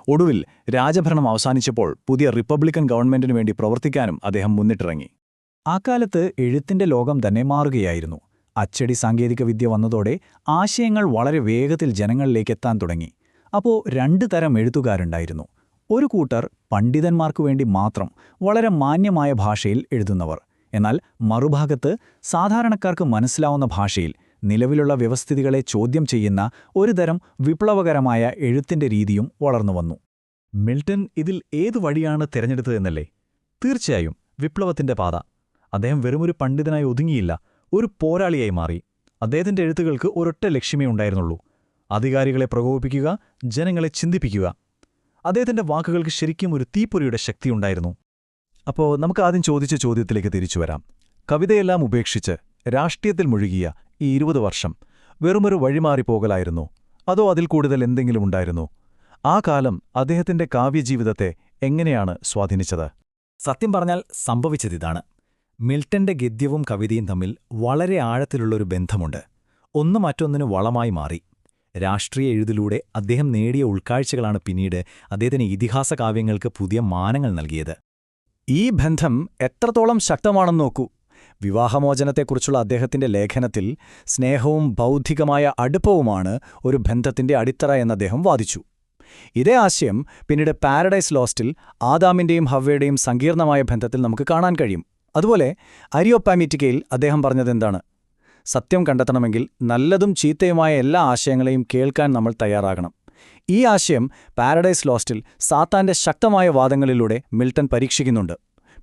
Speaker 1: ഒടുവിൽ രാജഭരണം അവസാനിച്ചപ്പോൾ പുതിയ റിപ്പബ്ലിക്കൻ ഗവൺമെന്റിനു വേണ്ടി പ്രവർത്തിക്കാനും അദ്ദേഹം മുന്നിട്ടിറങ്ങി.
Speaker 2: ആ കാലത്ത് എഴുത്തിന്റെ ലോകം തന്നെ മാറുകയായിരുന്നു. അച്ചടി സാങ്കേതികവിദ്യ വന്നതോടെ ആശയങ്ങൾ വളരെ വേഗത്തിൽ ജനങ്ങളിലേക്കെത്താൻ തുടങ്ങി. അപ്പോൾ 2 തരം എഴുത്തുകാരുണ്ടായിരുന്നു. ഒരു കൂട്ടർ പണ്ഡിതന്മാർക്കു വേണ്ടി മാത്രം വളരെ മാന്യമായ ഭാഷയിൽ എഴുതുന്നവർ. എന്നാൽ മറുഭാഗത്ത് സാധാരണക്കാർക്ക് മനസ്സിലാവുന്ന ഭാഷയിൽ നിലവിലുള്ള വ്യവസ്ഥിതികളെ ചോദ്യം ചെയ്യുന്ന ഒരു തരം വിപ്ലവകരമായ എഴുത്തിന്റെ രീതിയും വളർന്നുവന്നു.
Speaker 1: മിൽട്ടൺ ഇതിൽ ഏതു വഴിയാണ് തിരഞ്ഞെടുത്തതെന്നല്ലേ? തീർച്ചയായും വിപ്ലവത്തിന്റെ പാത. അദ്ദേഹം വെറുമൊരു പണ്ഡിതനായി ഒതുങ്ങിയില്ല, ഒരു പോരാളിയായി മാറി. അദ്ദേഹത്തിന്റെ എഴുത്തുകൾക്ക് ഒരൊറ്റ ലക്ഷ്യമേ ഉണ്ടായിരുന്നുള്ളൂ: അധികാരികളെ പ്രകോപിപ്പിക്കുക, ജനങ്ങളെ ചിന്തിപ്പിക്കുക. അദ്ദേഹത്തിന്റെ വാക്കുകൾക്ക് ശരിക്കും ഒരു തീപ്പൊരിയുടെ ശക്തിയുണ്ടായിരുന്നു. അപ്പോൾ നമുക്ക് ആദ്യം ചോദിച്ച ചോദ്യത്തിലേക്ക് തിരിച്ചുവരാം. കവിതയെല്ലാം ഉപേക്ഷിച്ച് രാഷ്ട്രീയത്തിൽ മുഴുകിയ ഈ 20 വർഷം വെറുമൊരു വഴിമാറിപ്പോകലായിരുന്നോ, അതോ അതിൽ കൂടുതൽ എന്തെങ്കിലും ഉണ്ടായിരുന്നോ? ആ കാലം അദ്ദേഹത്തിന്റെ കാവ്യജീവിതത്തെ എങ്ങനെയാണ് സ്വാധീനിച്ചത്?
Speaker 2: സത്യം പറഞ്ഞാൽ സംഭവിച്ചതിതാണ്. മിൽട്ടന്റെ ഗദ്യവും കവിതയും തമ്മിൽ വളരെ ആഴത്തിലുള്ളൊരു ബന്ധമുണ്ട്. ഒന്ന് മറ്റൊന്നിന് വളമായി മാറി. രാഷ്ട്രീയ എഴുതിലൂടെ അദ്ദേഹം നേടിയ ഉൾക്കാഴ്ചകളാണ് പിന്നീട് അദ്ദേഹത്തിന് ഇതിഹാസ കാവ്യങ്ങൾക്ക് പുതിയ മാനങ്ങൾ നൽകിയത്. ഈ ബന്ധം എത്രത്തോളം ശക്തമാണെന്ന് നോക്കൂ. വിവാഹമോചനത്തെക്കുറിച്ചുള്ള അദ്ദേഹത്തിന്റെ ലേഖനത്തിൽ സ്നേഹവും ബൗദ്ധികമായ അടുപ്പവുമാണ് ഒരു ബന്ധത്തിന്റെ അടിത്തറ എന്ന് അദ്ദേഹം വാദിച്ചു. ഇതേ ആശയം പിന്നീട് പാരഡൈസ് ലോസ്റ്റിൽ ആദാമിന്റെയും ഹവ്വയുടെയും സങ്കീർണമായ ബന്ധത്തിൽ നമുക്ക് കാണാൻ കഴിയും. അതുപോലെ അരിയോപ്പാമിറ്റിക്കയിൽ അദ്ദേഹം പറഞ്ഞതെന്താണ്? സത്യം കണ്ടെത്തണമെങ്കിൽ നല്ലതും ചീത്തയുമായ എല്ലാ ആശയങ്ങളെയും കേൾക്കാൻ നമ്മൾ തയ്യാറാകണം. ഈ ആശയം പാരഡൈസ് ലോസ്റ്റിൽ സാത്താന്റെ ശക്തമായ വാദങ്ങളിലൂടെ മിൽട്ടൺ പരീക്ഷിക്കുന്നുണ്ട്.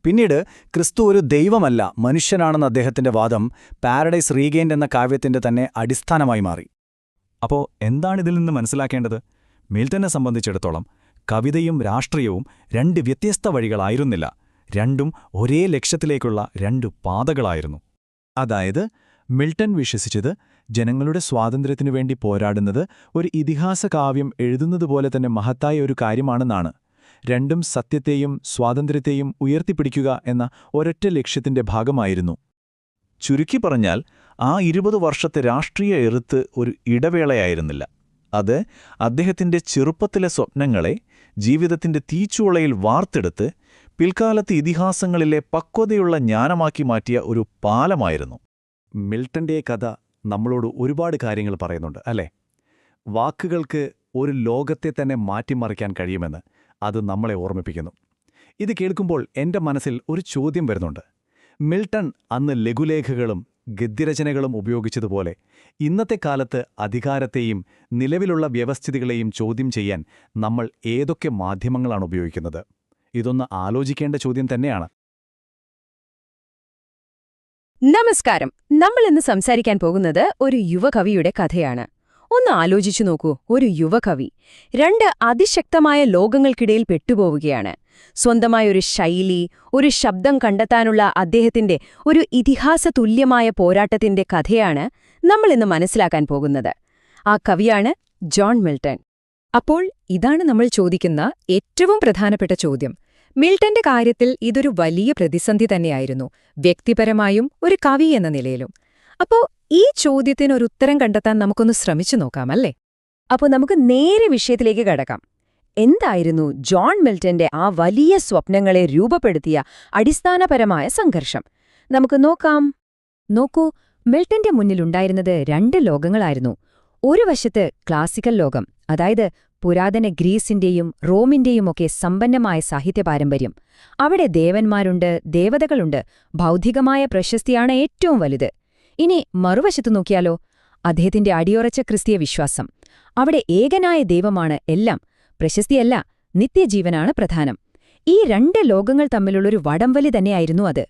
Speaker 2: പിന്നീട് ക്രിസ്തു ഒരു ദൈവമല്ല, മനുഷ്യനാണെന്ന അദ്ദേഹത്തിന്റെ വാദം പാരഡൈസ് റീഗെയിൻഡ് എന്ന കാവ്യത്തിന്റെ തന്നെ അടിസ്ഥാനമായി മാറി.
Speaker 1: അപ്പോൾ എന്താണിതിൽ നിന്ന് മനസ്സിലാക്കേണ്ടത്? മിൽട്ടനെ സംബന്ധിച്ചിടത്തോളം കവിതയും രാഷ്ട്രീയവും 2 വ്യത്യസ്ത വഴികളായിരുന്നില്ല. രണ്ടും ഒരേ ലക്ഷ്യത്തിലേക്കുള്ള 2 പാതകളായിരുന്നു. അതായത് മിൽട്ടൺ വിശ്വസിച്ചത് ജനങ്ങളുടെ സ്വാതന്ത്ര്യത്തിനു വേണ്ടി പോരാടുന്നത് ഒരു ഇതിഹാസ കാവ്യം എഴുതുന്നതുപോലെ തന്നെ മഹത്തായ ഒരു കാര്യമാണെന്നാണ്. രണ്ടും സത്യത്തെയും സ്വാതന്ത്ര്യത്തെയും ഉയർത്തിപ്പിടിക്കുക എന്ന ഒരൊറ്റ ലക്ഷ്യത്തിന്റെ ഭാഗമായിരുന്നു. ചുരുക്കി പറഞ്ഞാൽ ആ 20 വർഷത്തെ രാഷ്ട്രീയ എഴുത്ത് ഒരു ഇടവേളയായിരുന്നില്ല. അത് അദ്ദേഹത്തിന്റെ ചെറുപ്പത്തിലെ സ്വപ്നങ്ങളെ ജീവിതത്തിന്റെ തീച്ചുളയിൽ വാർത്തെടുത്ത് പിൽക്കാലത്ത് ഇതിഹാസങ്ങളിലെ പക്വതയുള്ള ജ്ഞാനമാക്കി മാറ്റിയ ഒരു പാലമായിരുന്നു.
Speaker 2: മിൽട്ടന്റെ കഥ നമ്മളോട് ഒരുപാട് കാര്യങ്ങൾ പറയുന്നുണ്ട്, അല്ലേ? വാക്കുകൾക്ക് ഒരു ലോകത്തെ തന്നെ മാറ്റിമറിക്കാൻ കഴിയുമെന്ന് അത് നമ്മളെ ഓർമ്മിപ്പിക്കുന്നു. ഇത് കേൾക്കുമ്പോൾ എൻ്റെ മനസ്സിൽ ഒരു ചോദ്യം വരുന്നുണ്ട്. മിൽട്ടൺ അന്ന് ലഘുലേഖകളും ഗദ്യരചനകളും ഉപയോഗിച്ചതുപോലെ ഇന്നത്തെ കാലത്ത് അധികാരത്തെയും നിലവിലുള്ള വ്യവസ്ഥിതികളെയും ചോദ്യം ചെയ്യാൻ നമ്മൾ ഏതൊക്കെ മാധ്യമങ്ങളാണ് ഉപയോഗിക്കുന്നത്? ഇതൊന്ന് ആലോചിക്കേണ്ട ചോദ്യം തന്നെയാണ്.
Speaker 4: നമസ്കാരം. നമ്മൾ ഇന്ന് സംസാരിക്കാൻ പോകുന്നത് ഒരു യുവകവിയുടെ കഥയാണ്. ഒന്ന് ആലോചിച്ചു നോക്കൂ, ഒരു യുവകവി 2 അതിശക്തമായ ലോകങ്ങൾക്കിടയിൽ പെട്ടുപോവുകയാണ്. സ്വന്തമായൊരു ശൈലി, ഒരു ശബ്ദം കണ്ടെത്താനുള്ള അദ്ദേഹത്തിന്റെ ഒരു ഇതിഹാസ തുല്യമായ പോരാട്ടത്തിന്റെ കഥയാണ് നമ്മൾ ഇന്ന് മനസ്സിലാക്കാൻ പോകുന്നത്. ആ കവിയാണ് ജോൺ മിൽട്ടൺ. അപ്പോൾ ഇതാണ് നമ്മൾ ചോദിക്കുന്ന ഏറ്റവും പ്രധാനപ്പെട്ട ചോദ്യം.
Speaker 5: മിൽട്ടന്റെ കാര്യത്തിൽ ഇതൊരു വലിയ പ്രതിസന്ധി തന്നെയായിരുന്നു, വ്യക്തിപരമായും ഒരു കവി എന്ന നിലയിലും. അപ്പോ ഈ ചോദ്യത്തിനൊരുത്തരം കണ്ടെത്താൻ നമുക്കൊന്ന് ശ്രമിച്ചു നോക്കാം, അല്ലേ? അപ്പോൾ നമുക്ക് നേരെ വിഷയത്തിലേക്ക് കടക്കാം. എന്തായിരുന്നു ജോൺ മിൽട്ടന്റെ ആ വലിയ സ്വപ്നങ്ങളെ രൂപപ്പെടുത്തിയ അടിസ്ഥാനപരമായ സംഘർഷം? നമുക്ക് നോക്കാം. നോക്കൂ, മിൽട്ടന്റെ മുന്നിലുണ്ടായിരുന്നത് 2 ലോകങ്ങളായിരുന്നു. ഒരു വശത്ത് ക്ലാസിക്കൽ ലോകം, അതായത് പുരാതന ഗ്രീസിന്റെയും റോമിന്റെയുമൊക്കെ സമ്പന്നമായ സാഹിത്യ പാരമ്പര്യം. അവിടെ ദേവന്മാരുണ്ട്, ദേവതകളുണ്ട്, ബൗദ്ധികമായ പ്രശസ്തിയാണ് ഏറ്റവും വലുത്. ഇനി മറുവശത്തു നോക്കിയാലോ, അദ്ദേഹത്തിന്റെ അടിയുറച്ച ക്രിസ്തീയ വിശ്വാസം. അവിടെ ഏകനായ ദൈവമാണ് എല്ലാം, പ്രശസ്തിയല്ല, നിത്യജീവനാണ് പ്രധാനം. ഈ 2 ലോകങ്ങൾ തമ്മിലുള്ളൊരു വടംവലി തന്നെയായിരുന്നു അത്.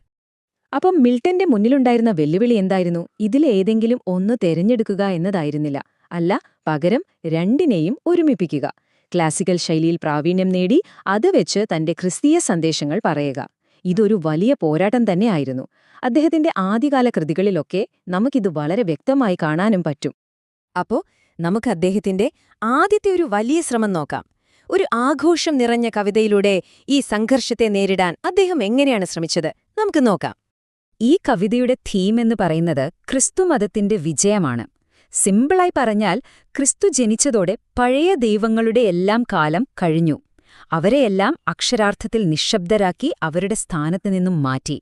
Speaker 5: അപ്പം മിൽട്ടന്റെ മുന്നിലുണ്ടായിരുന്ന വെല്ലുവിളി എന്തായിരുന്നു? ഇതിലേതെങ്കിലും ഒന്ന് തെരഞ്ഞെടുക്കുക എന്നതായിരുന്നില്ല. അല്ല, പകരം 2നെയും ഒരുമിപ്പിക്കുക. ക്ലാസിക്കൽ ശൈലിയിൽ പ്രാവീണ്യം നേടി അത് വെച്ച് തന്റെ ക്രിസ്തീയ സന്ദേശങ്ങൾ പറയുക. ഇതൊരു വലിയ പോരാട്ടം തന്നെയായിരുന്നു. അദ്ദേഹത്തിന്റെ ആദ്യകാല കൃതികളിലൊക്കെ നമുക്കിത് വളരെ വ്യക്തമായി കാണാനും പറ്റും. അപ്പോ നമുക്ക് അദ്ദേഹത്തിന്റെ ആദ്യത്തെ ഒരു വലിയ ശ്രമം നോക്കാം. ഒരു ആഘോഷം നിറഞ്ഞ കവിതയിലൂടെ ഈ സംഘർഷത്തെ നേരിടാൻ അദ്ദേഹം എങ്ങനെയാണ് ശ്രമിച്ചത്? നമുക്ക് നോക്കാം. ഈ കവിതയുടെ തീം എന്ന് പറയുന്നത് ക്രിസ്തുമതത്തിന്റെ വിജയമാണ്. സിമ്പിളായി പറഞ്ഞാൽ, ക്രിസ്തു ജനിച്ചതോടെ പഴയ ദൈവങ്ങളുടെ എല്ലാം കാലം കഴിഞ്ഞു. അവരെയെല്ലാം അക്ഷരാർത്ഥത്തിൽ നിശ്ശബ്ദരാക്കി അവരുടെ സ്ഥാനത്ത് നിന്നും മാറ്റി.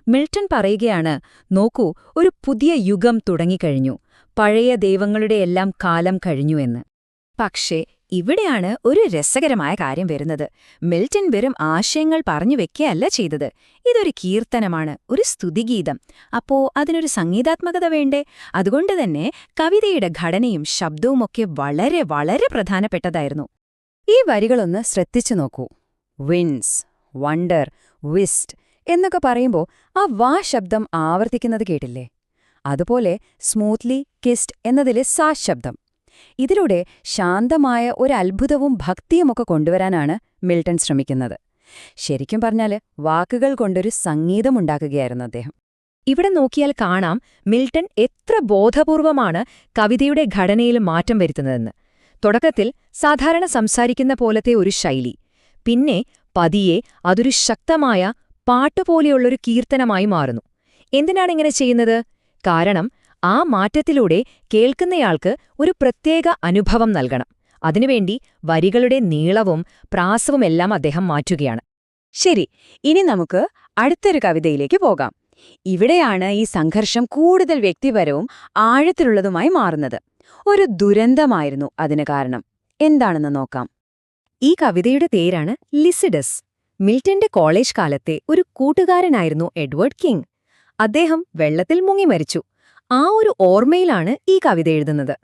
Speaker 5: മിൽട്ടൺ പറയുകയാണ്, നോക്കൂ, ഒരു പുതിയ യുഗം തുടങ്ങിക്കഴിഞ്ഞു, പഴയ ദൈവങ്ങളുടെ എല്ലാം കാലം കഴിഞ്ഞു എന്ന്. പക്ഷേ ഇവിടെയാണ് ഒരു രസകരമായ കാര്യം വരുന്നത്. മിൽട്ടൺ വെറും ആശയങ്ങൾ പറഞ്ഞു വെക്കുകയല്ല ചെയ്തത്. ഇതൊരു കീർത്തനമാണ്, ഒരു സ്തുതിഗീതം. അപ്പോ അതിനൊരു സംഗീതാത്മകത വേണ്ടേ? അതുകൊണ്ടുതന്നെ കവിതയുടെ ഘടനയും ശബ്ദവുമൊക്കെ വളരെ വളരെ പ്രധാനപ്പെട്ടതായിരുന്നു. ഈ വരികളൊന്ന് ശ്രദ്ധിച്ചു നോക്കൂ. വിൻസ്, വണ്ടർ, വിസ്റ്റ് എന്നൊക്കെ പറയുമ്പോൾ ആ വാ ശബ്ദം ആവർത്തിക്കുന്നത് കേട്ടില്ലേ? അതുപോലെ സ്മൂത്ത്ലി കിസ്ഡ് എന്നതിലെ സാ ശബ്ദം. ഇതിലൂടെ ശാന്തമായ ഒരു അത്ഭുതവും ഭക്തിയുമൊക്കെ കൊണ്ടുവരാനാണ് മിൽട്ടൺ ശ്രമിക്കുന്നത്. ശരിക്കും പറഞ്ഞാൽ വാക്കുകൾ കൊണ്ടൊരു സംഗീതമുണ്ടാക്കുകയായിരുന്നു അദ്ദേഹം. ഇവിടെ നോക്കിയാൽ കാണാം മിൽട്ടൺ എത്ര ബോധപൂർവമാണ് കവിതയുടെ ഘടനയിൽ മാറ്റം വരുത്തുന്നതെന്ന്. തുടക്കത്തിൽ സാധാരണ സംസാരിക്കുന്ന പോലത്തെ ഒരു ശൈലി, പിന്നെ പതിയെ അതൊരു ശക്തമായ പാട്ടുപോലെയുള്ളൊരു കീർത്തനമായി മാറുന്നു. എന്തിനാണിങ്ങനെ ചെയ്യുന്നത്? കാരണം ആ മാറ്റത്തിലൂടെ കേൾക്കുന്നയാൾക്ക് ഒരു പ്രത്യേക അനുഭവം നൽകണം. അതിനുവേണ്ടി വരികളുടെ നീളവും പ്രാസവുമെല്ലാം അദ്ദേഹം മാറ്റുകയാണ്. ശരി, ഇനി നമുക്ക് അടുത്തൊരു കവിതയിലേക്ക് പോകാം. ഇവിടെയാണ് ഈ സംഘർഷം കൂടുതൽ വ്യക്തിപരവും ആഴത്തിലുള്ളതുമായി മാറുന്നത്. ഒരു ദുരന്തമായിരുന്നു അതിന് കാരണം. എന്താണെന്ന് നോക്കാം. ഈ കവിതയുടെ പേരാണ് ലിസിഡസ്. മിൽട്ടന്റെ കോളേജ് കാലത്തെ ഒരു കൂട്ടുകാരനായിരുന്നു എഡ്വേർഡ് കിങ്. അദ്ദേഹം വെള്ളത്തിൽ മുങ്ങി മരിച്ചു. ആ ഒരു ഓർമ്മയിലാണ് ഈ കവിത എഴുതുന്നത്.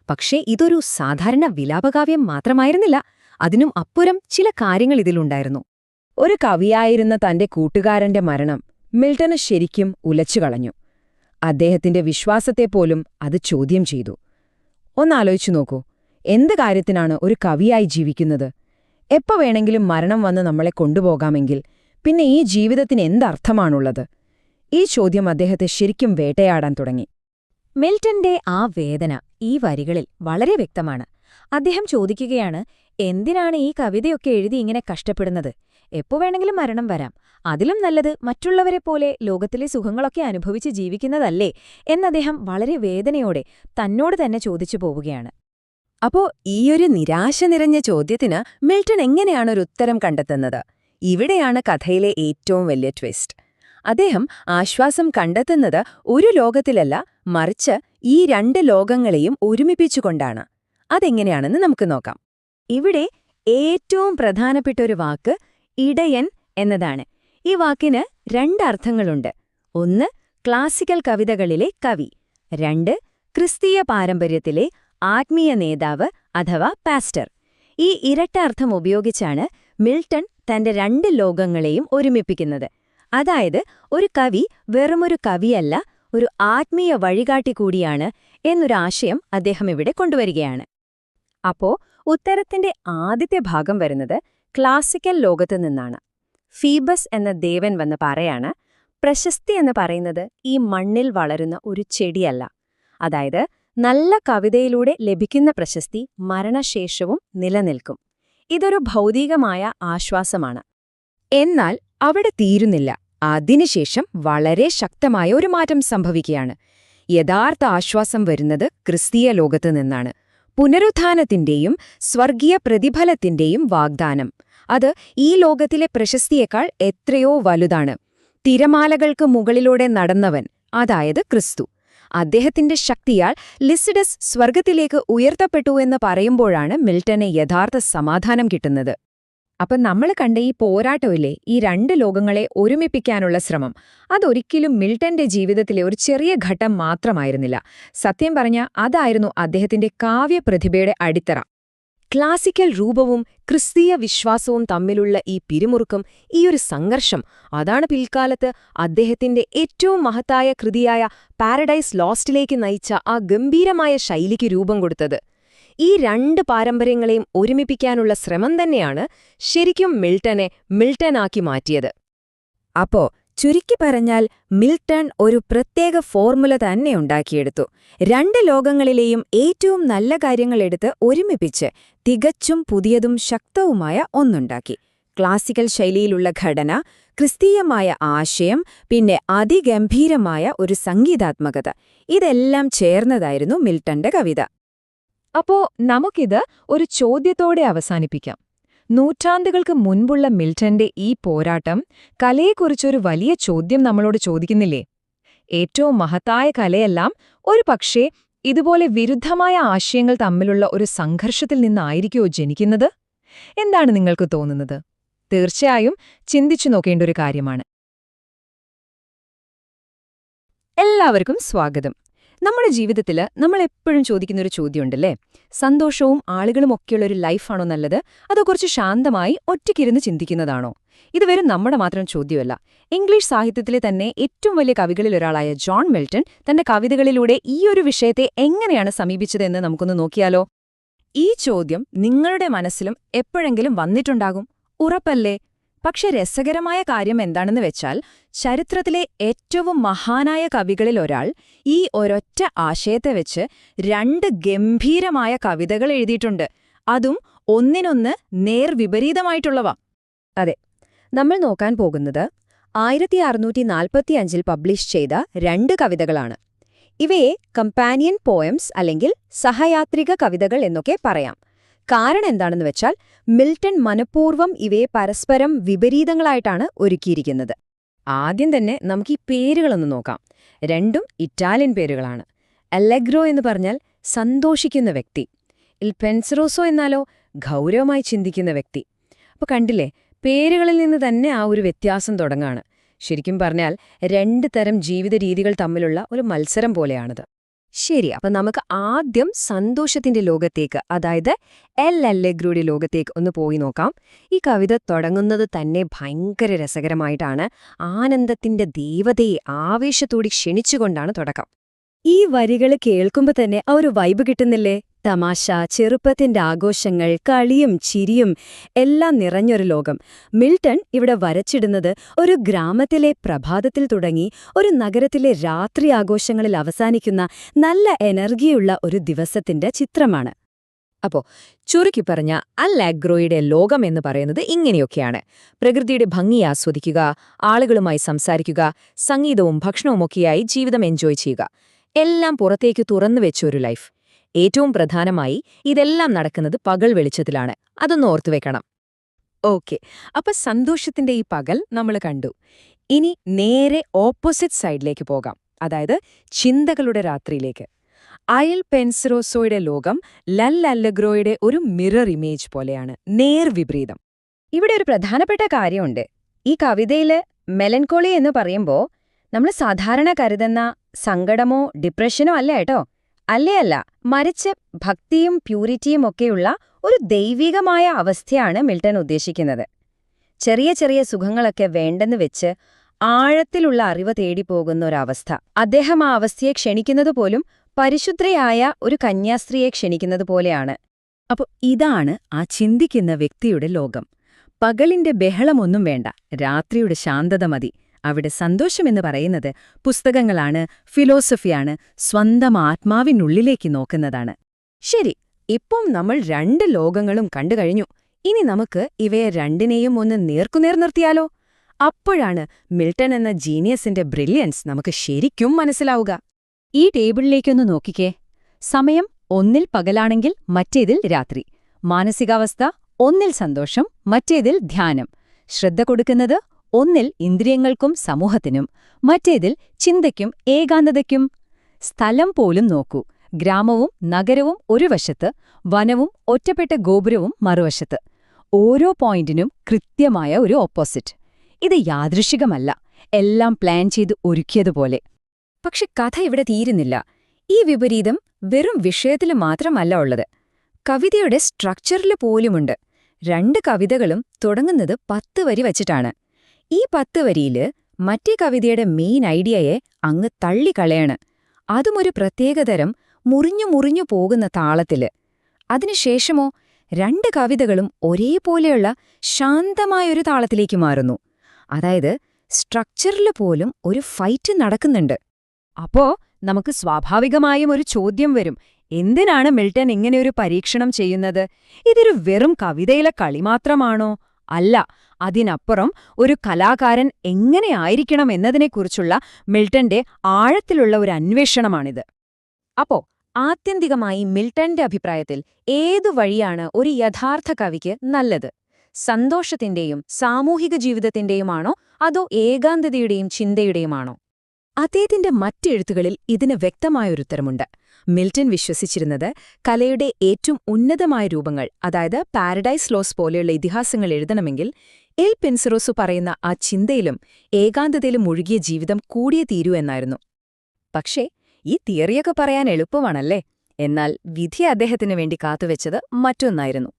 Speaker 5: പക്ഷേ ഇതൊരു സാധാരണ വിലാപകാവ്യം മാത്രമായിരുന്നില്ല. അതിനും അപ്പുറം ചില കാര്യങ്ങൾ ഇതിലുണ്ടായിരുന്നു. ഒരു കവിയായിരുന്ന തന്റെ കൂട്ടുകാരന്റെ മരണം മിൽട്ടന് ശരിക്കും ഉലച്ചുകളഞ്ഞു. അദ്ദേഹത്തിന്റെ വിശ്വാസത്തെപ്പോലും അത് ചോദ്യം ചെയ്തു. ഒന്നാലോചിച്ചു നോക്കൂ, എന്ത് കാര്യത്തിനാണ് ഒരു കവിയായി ജീവിക്കുന്നത്? എപ്പോ വേണമെങ്കിലും മരണം വന്ന് നമ്മളെ കൊണ്ടുപോകാമെങ്കിൽ പിന്നെ ഈ ജീവിതത്തിന് എന്തർത്ഥമാണുള്ളത്? ഈ ചോദ്യം അദ്ദേഹത്തെ ശരിക്കും വേട്ടയാടാൻ തുടങ്ങി. മിൽട്ടന്റെ ആ വേദന ഈ വരികളിൽ വളരെ വ്യക്തമാണ്. അദ്ദേഹം ചോദിക്കുകയാണ്, എന്തിനാണ് ഈ കവിതയൊക്കെ എഴുതി ഇങ്ങനെ കഷ്ടപ്പെടുന്നത്? എപ്പോ വേണമെങ്കിലും മരണം വരാം, അതിലും നല്ലത് മറ്റുള്ളവരെപ്പോലെ ലോകത്തിലെ സുഖങ്ങളൊക്കെ അനുഭവിച്ച് ജീവിക്കുന്നതല്ലേ എന്നദ്ദേഹം വളരെ വേദനയോടെ തന്നോട് തന്നെ ചോദിച്ചു പോവുകയാണ്. അപ്പോ ഈയൊരു നിരാശ നിറഞ്ഞ ചോദ്യത്തിന് മിൽട്ടൺ എങ്ങനെയാണൊരു ഉത്തരം കണ്ടെത്തുന്നത്? ഇവിടെയാണ് കഥയിലെ ഏറ്റവും വലിയ ട്വിസ്റ്റ്. അദ്ദേഹം ആശ്വാസം കണ്ടെത്തുന്നത് ഒരു ലോകത്തിലല്ല, മറിച്ച് ഈ 2 ലോകങ്ങളെയും ഒരുമിപ്പിച്ചുകൊണ്ടാണ്. അതെങ്ങനെയാണെന്ന് നമുക്ക് നോക്കാം. ഇവിടെ ഏറ്റവും പ്രധാനപ്പെട്ട ഒരു വാക്ക് ഇടയൻ എന്നതാണ്. ഈ വാക്കിന് 2 അർത്ഥങ്ങളുണ്ട്. 1 ക്ലാസിക്കൽ കവിതകളിലെ കവി, 2 ക്രിസ്തീയ പാരമ്പര്യത്തിലെ ആത്മീയ നേതാവ് അഥവാ പാസ്റ്റർ. ഈ ഇരട്ട അർത്ഥം ഉപയോഗിച്ചാണ് മിൽട്ടൺ തന്റെ 2 ലോകങ്ങളെയും ഒരുമിപ്പിക്കുന്നത്. അതായത് ഒരു കവി വെറുമൊരു കവിയല്ല, ഒരു ആത്മീയ വഴികാട്ടി കൂടിയാണ് എന്നൊരാശയം അദ്ദേഹം ഇവിടെ കൊണ്ടുവരികയാണ്. അപ്പോ ഉത്തരത്തിന്റെ ആദ്യത്തെ ഭാഗം വരുന്നത് ക്ലാസിക്കൽ ലോകത്തു നിന്നാണ്. ഫീബസ് എന്ന ദേവൻ വന്ന് പറയാണ്, പ്രശസ്തി എന്ന് പറയുന്നത് ഈ മണ്ണിൽ വളരുന്ന ഒരു ചെടിയല്ല. അതായത് നല്ല കവിതയിലൂടെ ലഭിക്കുന്ന പ്രശസ്തി മരണശേഷവും നിലനിൽക്കും. ഇതൊരു ഭൗതികമായ ആശ്വാസമാണ്.
Speaker 4: എന്നാൽ അവിടെ തീരുന്നില്ല. അതിനുശേഷം വളരെ ശക്തമായ ഒരു മാറ്റം സംഭവിക്കുകയാണ്. യഥാർത്ഥ ആശ്വാസം വരുന്നത് ക്രിസ്തീയ ലോകത്തു നിന്നാണ്. പുനരുത്ഥാനത്തിന്റെയും സ്വർഗീയ പ്രതിഫലത്തിന്റെയും വാഗ്ദാനം. അത് ഈ ലോകത്തിലെ പ്രശസ്തിയേക്കാൾ എത്രയോ വലുതാണ്. തിരമാലകൾക്ക് മുകളിലൂടെ നടന്നവൻ, അതായത് ക്രിസ്തു, അദ്ദേഹത്തിന്റെ ശക്തിയാൽ ലിസിഡസ് സ്വർഗത്തിലേക്ക് ഉയർത്തപ്പെട്ടു എന്ന് പറയുമ്പോഴാണ് മിൽട്ടന് യഥാർത്ഥ സമാധാനം കിട്ടുന്നത്. അപ്പം നമ്മൾ കണ്ട ഈ പോരാട്ടമില്ലേ, ഈ രണ്ട് ലോകങ്ങളെ ഒരുമിപ്പിക്കാനുള്ള ശ്രമം, അതൊരിക്കലും മിൽട്ടന്റെ ജീവിതത്തിലെ ഒരു ചെറിയ ഘട്ടം മാത്രമായിരുന്നില്ല. സത്യം പറഞ്ഞാൽ അതായിരുന്നു അദ്ദേഹത്തിന്റെ കാവ്യപ്രതിഭയുടെ അടിത്തറ. ക്ലാസിക്കൽ രൂപവും ക്രിസ്തീയ വിശ്വാസവും തമ്മിലുള്ള ഈ പിരിമുറുക്കം, ഈ ഒരു സംഘർഷം, അതാണ് പിൽക്കാലത്ത് അദ്ദേഹത്തിന്റെ ഏറ്റവും മഹത്തായ കൃതിയായ പാരഡൈസ് ലോസ്റ്റിലേക്ക് നയിച്ച ആ ഗംഭീരമായ ശൈലിക്ക് രൂപം കൊടുത്തത്. ഈ രണ്ട് പാരമ്പര്യങ്ങളെയും ഒരുമിപ്പിക്കാനുള്ള ശ്രമം തന്നെയാണ് ശരിക്കും മിൽട്ടനെ മിൽട്ടനാക്കി മാറ്റിയത്.
Speaker 5: അപ്പോ ചുരുക്കി പറഞ്ഞാൽ മിൽട്ടൺ ഒരു പ്രത്യേക ഫോർമുല തന്നെ ഉണ്ടാക്കിയെടുത്തു. രണ്ട് ലോകങ്ങളിലെയും ഏറ്റവും നല്ല കാര്യങ്ങളെടുത്ത് ഒരുമിപ്പിച്ച് തികച്ചും പുതിയതും ശക്തവുമായ ഒന്നുണ്ടാക്കി. ക്ലാസിക്കൽ ശൈലിയിലുള്ള ഘടന, ക്രിസ്തീയമായ ആശയം, പിന്നെ അതിഗംഭീരമായ ഒരു സംഗീതാത്മകത, ഇതെല്ലാം ചേർന്നതായിരുന്നു മിൽട്ടന്റെ കവിത.
Speaker 4: അപ്പോ നമുക്കിത് ഒരു ചോദ്യത്തോടെ അവസാനിപ്പിക്കാം. നൂറ്റാണ്ടുകൾക്ക് മുൻപുള്ള മിൽട്ടന്റെ ഈ പോരാട്ടം കലയെക്കുറിച്ചൊരു വലിയ ചോദ്യം നമ്മളോട് ചോദിക്കുന്നില്ലേ? ഏറ്റവും മഹത്തായ കലയെല്ലാം ഒരു പക്ഷേ ഇതുപോലെ വിരുദ്ധമായ ആശയങ്ങൾ തമ്മിലുള്ള ഒരു സംഘർഷത്തിൽ നിന്നായിരിക്കുമോ ജനിക്കുന്നത്? എന്താണ് നിങ്ങൾക്ക് തോന്നുന്നത്? തീർച്ചയായും ചിന്തിച്ചു നോക്കേണ്ട ഒരു കാര്യമാണ്. എല്ലാവർക്കും സ്വാഗതം. നമ്മുടെ ജീവിതത്തിൽ നമ്മൾ എപ്പോഴും ചോദിക്കുന്നൊരു ചോദ്യമുണ്ടല്ലേ, സന്തോഷവും ആളുകളും ഒക്കെയുള്ളൊരു ലൈഫാണോ നല്ലത്, അതോ കുറച്ച് ശാന്തമായി ഒറ്റയ്ക്കിരുന്ന് ചിന്തിക്കുന്നതാണോ? ഇത് വെറും നമ്മുടെ മാത്രം ചോദ്യമല്ല. ഇംഗ്ലീഷ് സാഹിത്യത്തിലെ തന്നെ ഏറ്റവും വലിയ കവികളിലൊരാളായ ജോൺ മിൽട്ടൺ തന്റെ കവിതകളിലൂടെ ഈ ഒരു വിഷയത്തെ എങ്ങനെയാണ് സമീപിച്ചതെന്ന് നമുക്കൊന്ന് നോക്കിയാലോ? ഈ ചോദ്യം നിങ്ങളുടെ മനസ്സിലും എപ്പോഴെങ്കിലും വന്നിട്ടുണ്ടാകും, ഉറപ്പല്ലേ? പക്ഷെ രസകരമായ കാര്യം എന്താണെന്ന് വെച്ചാൽ, ചരിത്രത്തിലെ ഏറ്റവും മഹാനായ കവികളിലൊരാൾ ഈ ഒരൊറ്റ ആശയത്തെ വെച്ച് രണ്ട് ഗംഭീരമായ കവിതകൾ എഴുതിയിട്ടുണ്ട്. അതും ഒന്നിനൊന്ന് നേർവിപരീതമായിട്ടുള്ളവ.
Speaker 5: അതെ, നമ്മൾ നോക്കാൻ പോകുന്നത് 1645 പബ്ലിഷ് ചെയ്ത രണ്ട് കവിതകളാണ്. ഇവയെ കമ്പാനിയൻ പോയംസ് അല്ലെങ്കിൽ സഹയാത്രിക കവിതകൾ എന്നൊക്കെ പറയാം. കാരണം എന്താണെന്ന് വെച്ചാൽ, മിൽട്ടൺ മനഃപൂർവ്വം ഇവയെ പരസ്പരം വിപരീതങ്ങളായിട്ടാണ് ഒരുക്കിയിരിക്കുന്നത്. ആദ്യം തന്നെ നമുക്ക് ഈ പേരുകളൊന്ന് നോക്കാം. രണ്ടും ഇറ്റാലിയൻ പേരുകളാണ്. അല്ലെഗ്രോ എന്ന് പറഞ്ഞാൽ സന്തോഷിക്കുന്ന വ്യക്തി, ഇൽ പെൻസറോസോ എന്നാലോ ഗൗരവമായി ചിന്തിക്കുന്ന വ്യക്തി. അപ്പോൾ കണ്ടില്ലേ, പേരുകളിൽ നിന്ന് തന്നെ ആ ഒരു വ്യത്യാസം തുടങ്ങാണ്. ശരിക്കും പറഞ്ഞാൽ രണ്ട് തരം ജീവിത രീതികൾ തമ്മിലുള്ള ഒരു മത്സരം പോലെയാണിത്. ശരി, അപ്പം നമുക്ക് ആദ്യം സന്തോഷത്തിന്റെ ലോകത്തേക്ക്, അതായത് എൽ അല്ലെഗ്രോയുടെ ലോകത്തേക്ക് ഒന്ന് പോയി നോക്കാം. ഈ കവിത തുടങ്ങുന്നത് തന്നെ ഭയങ്കര രസകരമായിട്ടാണ്. ആനന്ദത്തിന്റെ ദേവതയെ ആവേശത്തോടെ ക്ഷണിച്ചുകൊണ്ടാണ് തുടക്കം. ഈ വരികൾ കേൾക്കുമ്പോൾ തന്നെ ആ ഒരു വൈബ് കിട്ടുന്നില്ലേ? തമാശ, ചെറുപ്പത്തിന്റെ ആഘോഷങ്ങൾ, കളിയും ചിരിയും എല്ലാം നിറഞ്ഞൊരു ലോകം. മിൽട്ടൺ ഇവിടെ വരച്ചിടുന്നത് ഒരു ഗ്രാമത്തിലെ പ്രഭാതത്തിൽ തുടങ്ങി ഒരു നഗരത്തിലെ രാത്രി ആഘോഷങ്ങളിൽ അവസാനിക്കുന്ന നല്ല എനർജിയുള്ള ഒരു ദിവസത്തിന്റെ ചിത്രമാണ്. അപ്പോ ചുരുക്കി പറഞ്ഞ അല്ലെഗ്രോയുടെ ലോകം എന്ന് പറയുന്നത് ഇങ്ങനെയൊക്കെയാണ്. പ്രകൃതിയുടെ ഭംഗി ആസ്വദിക്കുക, ആളുകളുമായി സംസാരിക്കുക, സംഗീതവും ഭക്ഷണവുമൊക്കെയായി ജീവിതം എൻജോയ് ചെയ്യുക, എല്ലാം പുറത്തേക്ക് തുറന്നു വെച്ചൊരു ലൈഫ്. ഏറ്റവും പ്രധാനമായി ഇതെല്ലാം നടക്കുന്നത് പകൽ വെളിച്ചത്തിലാണ്. അതൊന്ന് ഓർത്തുവെക്കണം. ഓക്കെ, അപ്പൊ സന്തോഷത്തിന്റെ ഈ പകൽ നമ്മൾ കണ്ടു. ഇനി നേരെ ഓപ്പോസിറ്റ് സൈഡിലേക്ക് പോകാം, അതായത് ചിന്തകളുടെ രാത്രിയിലേക്ക്. അയൽ പെൻസറോസോയുടെ ലോകം ലൽ അല്ലെഗ്രോയുടെ ഒരു മിറർ ഇമേജ് പോലെയാണ്, നേർവിപരീതം. ഇവിടെ ഒരു പ്രധാനപ്പെട്ട കാര്യമുണ്ട്. ഈ കവിതയില് മെലൻകോളി എന്ന് പറയുമ്പോൾ നമ്മൾ സാധാരണ കരുതുന്ന സങ്കടമോ ഡിപ്രഷനോ അല്ല കേട്ടോ. അല്ല, മറിച്ച് ഭക്തിയും പ്യൂരിറ്റിയും ഒക്കെയുള്ള ഒരു ദൈവികമായ അവസ്ഥയാണ് മിൽട്ടൺ ഉദ്ദേശിക്കുന്നത്. ചെറിയ ചെറിയ സുഖങ്ങളൊക്കെ വേണ്ടെന്ന് വെച്ച് ആഴത്തിലുള്ള അറിവ് തേടിപ്പോകുന്ന ഒരവസ്ഥ. അദ്ദേഹം ആ അവസ്ഥയെ ക്ഷണിക്കുന്നത് പോലും പരിശുദ്ധയായ ഒരു കന്യാസ്ത്രീയെ ക്ഷണിക്കുന്നത് പോലെയാണ്. അപ്പോൾ ഇതാണ് ആ ചിന്തിക്കുന്ന വ്യക്തിയുടെ ലോകം. പകലിന്റെ ബഹളമൊന്നും വേണ്ട, രാത്രിയുടെ ശാന്തത മതി. അവിടെ സന്തോഷമെന്ന് പറയുന്നത് പുസ്തകങ്ങളാണ്, ഫിലോസഫിയാണ്, സ്വന്തം ആത്മാവിനുള്ളിലേക്ക് നോക്കുന്നതാണ്. ശരി, ഇപ്പം നമ്മൾ രണ്ട് ലോകങ്ങളും കണ്ടുകഴിഞ്ഞു. ഇനി നമുക്ക് ഇവയെ രണ്ടിനെയും ഒന്ന് നേർക്കുനേർ നിർത്തിയാലോ? അപ്പോഴാണ് മിൽട്ടൺ എന്ന ജീനിയസിന്റെ ബ്രില്യൻസ് നമുക്ക് ശരിക്കും മനസ്സിലാവുക.
Speaker 4: ഈ ടേബിളിലേക്കൊന്ന് നോക്കിക്കേ. സമയം ഒന്നിൽ പകലാണെങ്കിൽ മറ്റേതിൽ രാത്രി. മാനസികാവസ്ഥ ഒന്നിൽ സന്തോഷം, മറ്റേതിൽ ധ്യാനം. ശ്രദ്ധ കൊടുക്കുന്നത് ഒന്നിൽ ഇന്ദ്രിയങ്ങൾക്കും സമൂഹത്തിനും, മറ്റേതിൽ ചിന്തയ്ക്കും ഏകാന്തതയ്ക്കും. സ്ഥലം പോലും നോക്കൂ. ഗ്രാമവും നഗരവും ഒരു വശത്ത്, വനവും ഒറ്റപ്പെട്ട ഗോപുരവും മറുവശത്ത്. ഓരോ പോയിന്റിനും കൃത്യമായ ഒരു ഓപ്പോസിറ്റ്. ഇത് യാദൃശികമല്ല, എല്ലാം പ്ലാൻ ചെയ്ത് ഒരുക്കിയതുപോലെ.
Speaker 5: പക്ഷെ കഥ ഇവിടെ തീരുന്നില്ല. ഈ വിപരീതം വെറും വിഷയത്തിൽ മാത്രമല്ല ഉള്ളത്, കവിതയുടെ സ്ട്രക്ചറിൽ പോലുമുണ്ട്. 2 കവിതകളും തുടങ്ങുന്നത് 10 വരി വച്ചിട്ടാണ്. ഈ 10 വരിയില് മറ്റേ കവിതയുടെ മെയിൻ ഐഡിയയെ അങ്ങ് തള്ളിക്കളയാണ്. അതുമൊരു പ്രത്യേകതരം മുറിഞ്ഞു മുറിഞ്ഞു പോകുന്ന താളത്തില്. അതിനുശേഷമോ 2 കവിതകളും ഒരേപോലെയുള്ള ശാന്തമായൊരു താളത്തിലേക്ക് മാറുന്നു. അതായത് സ്ട്രക്ചറിൽ പോലും ഒരു ഫൈറ്റ് നടക്കുന്നുണ്ട്.
Speaker 4: അപ്പോ നമുക്ക് സ്വാഭാവികമായും ഒരു ചോദ്യം വരും. എന്തിനാണ് മിൽട്ടൺ ഇങ്ങനെയൊരു പരീക്ഷണം ചെയ്യുന്നത്? ഇതൊരു വെറും കവിതയിലെ കളി മാത്രമാണോ? അല്ല, അതിനപ്പുറം ഒരു കലാകാരൻ എങ്ങനെയായിരിക്കണം എന്നതിനെക്കുറിച്ചുള്ള മിൽട്ടന്റെ ആഴത്തിലുള്ള ഒരു അന്വേഷണമാണിത്.
Speaker 5: അപ്പോ ആത്യന്തികമായി മിൽട്ടന്റെ അഭിപ്രായത്തിൽ ഏതു വഴിയാണ് ഒരു യഥാർത്ഥ കവിക്ക് നല്ലത്? സന്തോഷത്തിന്റെയും സാമൂഹിക ജീവിതത്തിന്റെയുമാണോ അതോ ഏകാന്തതയുടെയും ചിന്തയുടെയുമാണോ?
Speaker 6: അദ്ദേഹത്തിന്റെ മറ്റെഴുത്തുകളിൽ ഇതിന് വ്യക്തമായൊരുത്തരമുണ്ട്. മിൽട്ടൺ വിശ്വസിച്ചിരുന്നത് കലയുടെ ഏറ്റവും ഉന്നതമായ രൂപങ്ങൾ, അതായത് പാരഡൈസ് ലോസ് പോലെയുള്ള ഇതിഹാസങ്ങൾ എഴുതണമെങ്കിൽ എൽ പെൻസറോസു പറയുന്ന ആ ചിന്തയിലും ഏകാന്തതയിലും മുഴുകിയ ജീവിതം കൂടിയേ തീരൂ എന്നായിരുന്നു.
Speaker 5: പക്ഷേ ഈ തിയറിയൊക്കെ പറയാൻ എളുപ്പമാണല്ലേ? എന്നാൽ വിധി അദ്ദേഹത്തിനു വേണ്ടി കാത്തുവെച്ചത് മറ്റൊന്നായിരുന്നു.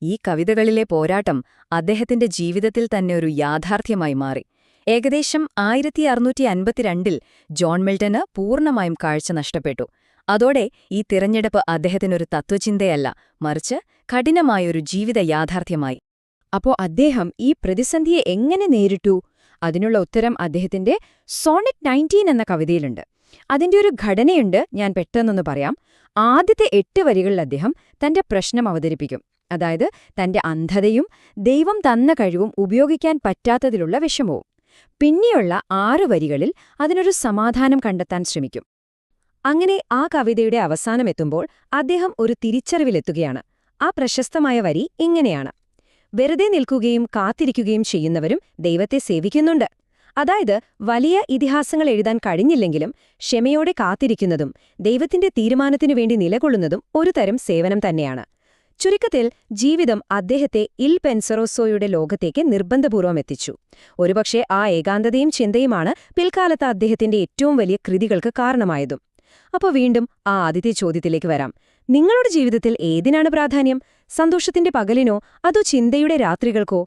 Speaker 5: ഈ കവിതകളിലെ പോരാട്ടം അദ്ദേഹത്തിന്റെ ജീവിതത്തിൽ തന്നെ ഒരു യാഥാർത്ഥ്യമായി മാറി. ഏകദേശം 1652-ൽ ജോൺ മിൽട്ടന് പൂർണ്ണമായും കാഴ്ച നഷ്ടപ്പെട്ടു. അതോടെ ഈ തിരഞ്ഞെടുപ്പ് അദ്ദേഹത്തിനൊരു തത്വചിന്തയല്ല, മറിച്ച് കഠിനമായൊരു ജീവിത യാഥാർത്ഥ്യമായി.
Speaker 4: അപ്പോ അദ്ദേഹം ഈ പ്രതിസന്ധിയെ എങ്ങനെ നേരിട്ടു? അതിനുള്ള ഉത്തരം അദ്ദേഹത്തിന്റെ സോണറ്റ് 19 എന്ന കവിതയിലുണ്ട്. അതിന്റെ ഒരു ഘടനയുണ്ട്, ഞാൻ പെട്ടെന്നൊന്ന് പറയാം. ആദ്യത്തെ 8 വരികളിൽ അദ്ദേഹം തന്റെ പ്രശ്നം അവതരിപ്പിക്കും. അതായത് തന്റെ അന്ധതയും ദൈവം തന്ന കഴിവും ഉപയോഗിക്കാൻ പറ്റാത്തതിലുള്ള വിഷമവും. പിന്നെയുള്ള 6 വരികളിൽ അതിനൊരു സമാധാനം കണ്ടെത്താൻ ശ്രമിക്കും. അങ്ങനെ ആ കവിതയുടെ അവസാനമെത്തുമ്പോൾ അദ്ദേഹം ഒരു തിരിച്ചറിവിലെത്തുകയാണ്. ആ പ്രശസ്തമായ വരി ഇങ്ങനെയാണ്: വെറുതെ നിൽക്കുകയും കാത്തിരിക്കുകയും ചെയ്യുന്നവരും ദൈവത്തെ സേവിക്കുന്നുണ്ട്. അതായത് വലിയ ഇതിഹാസങ്ങൾ എഴുതാൻ കഴിഞ്ഞില്ലെങ്കിലും ക്ഷമയോടെ കാത്തിരിക്കുന്നതും ദൈവത്തിന്റെ തീരുമാനത്തിനു വേണ്ടി നിലകൊള്ളുന്നതും ഒരു തരം സേവനം തന്നെയാണ്. ചുരുക്കത്തിൽ ജീവിതം അദ്ദേഹത്തെ ഇൽ പെൻസറോസോയുടെ ലോകത്തേക്ക് നിർബന്ധപൂർവ്വം എത്തിച്ചു. ഒരുപക്ഷെ ആ ഏകാന്തതയും ചിന്തയുമാണ് പിൽക്കാലത്ത് അദ്ദേഹത്തിന്റെ ഏറ്റവും വലിയ കൃതികൾക്ക് കാരണമായതും. അപ്പോൾ വീണ്ടും ആ ആദ്യത്തെ ചോദ്യത്തിലേക്ക് വരാം. നിങ്ങളുടെ ജീവിതത്തിൽ ഏതിനാണ് പ്രാധാന്യം? സന്തോഷത്തിന്റെ പകലിനോ അതോ ചിന്തയുടെ രാത്രികൾക്കോ?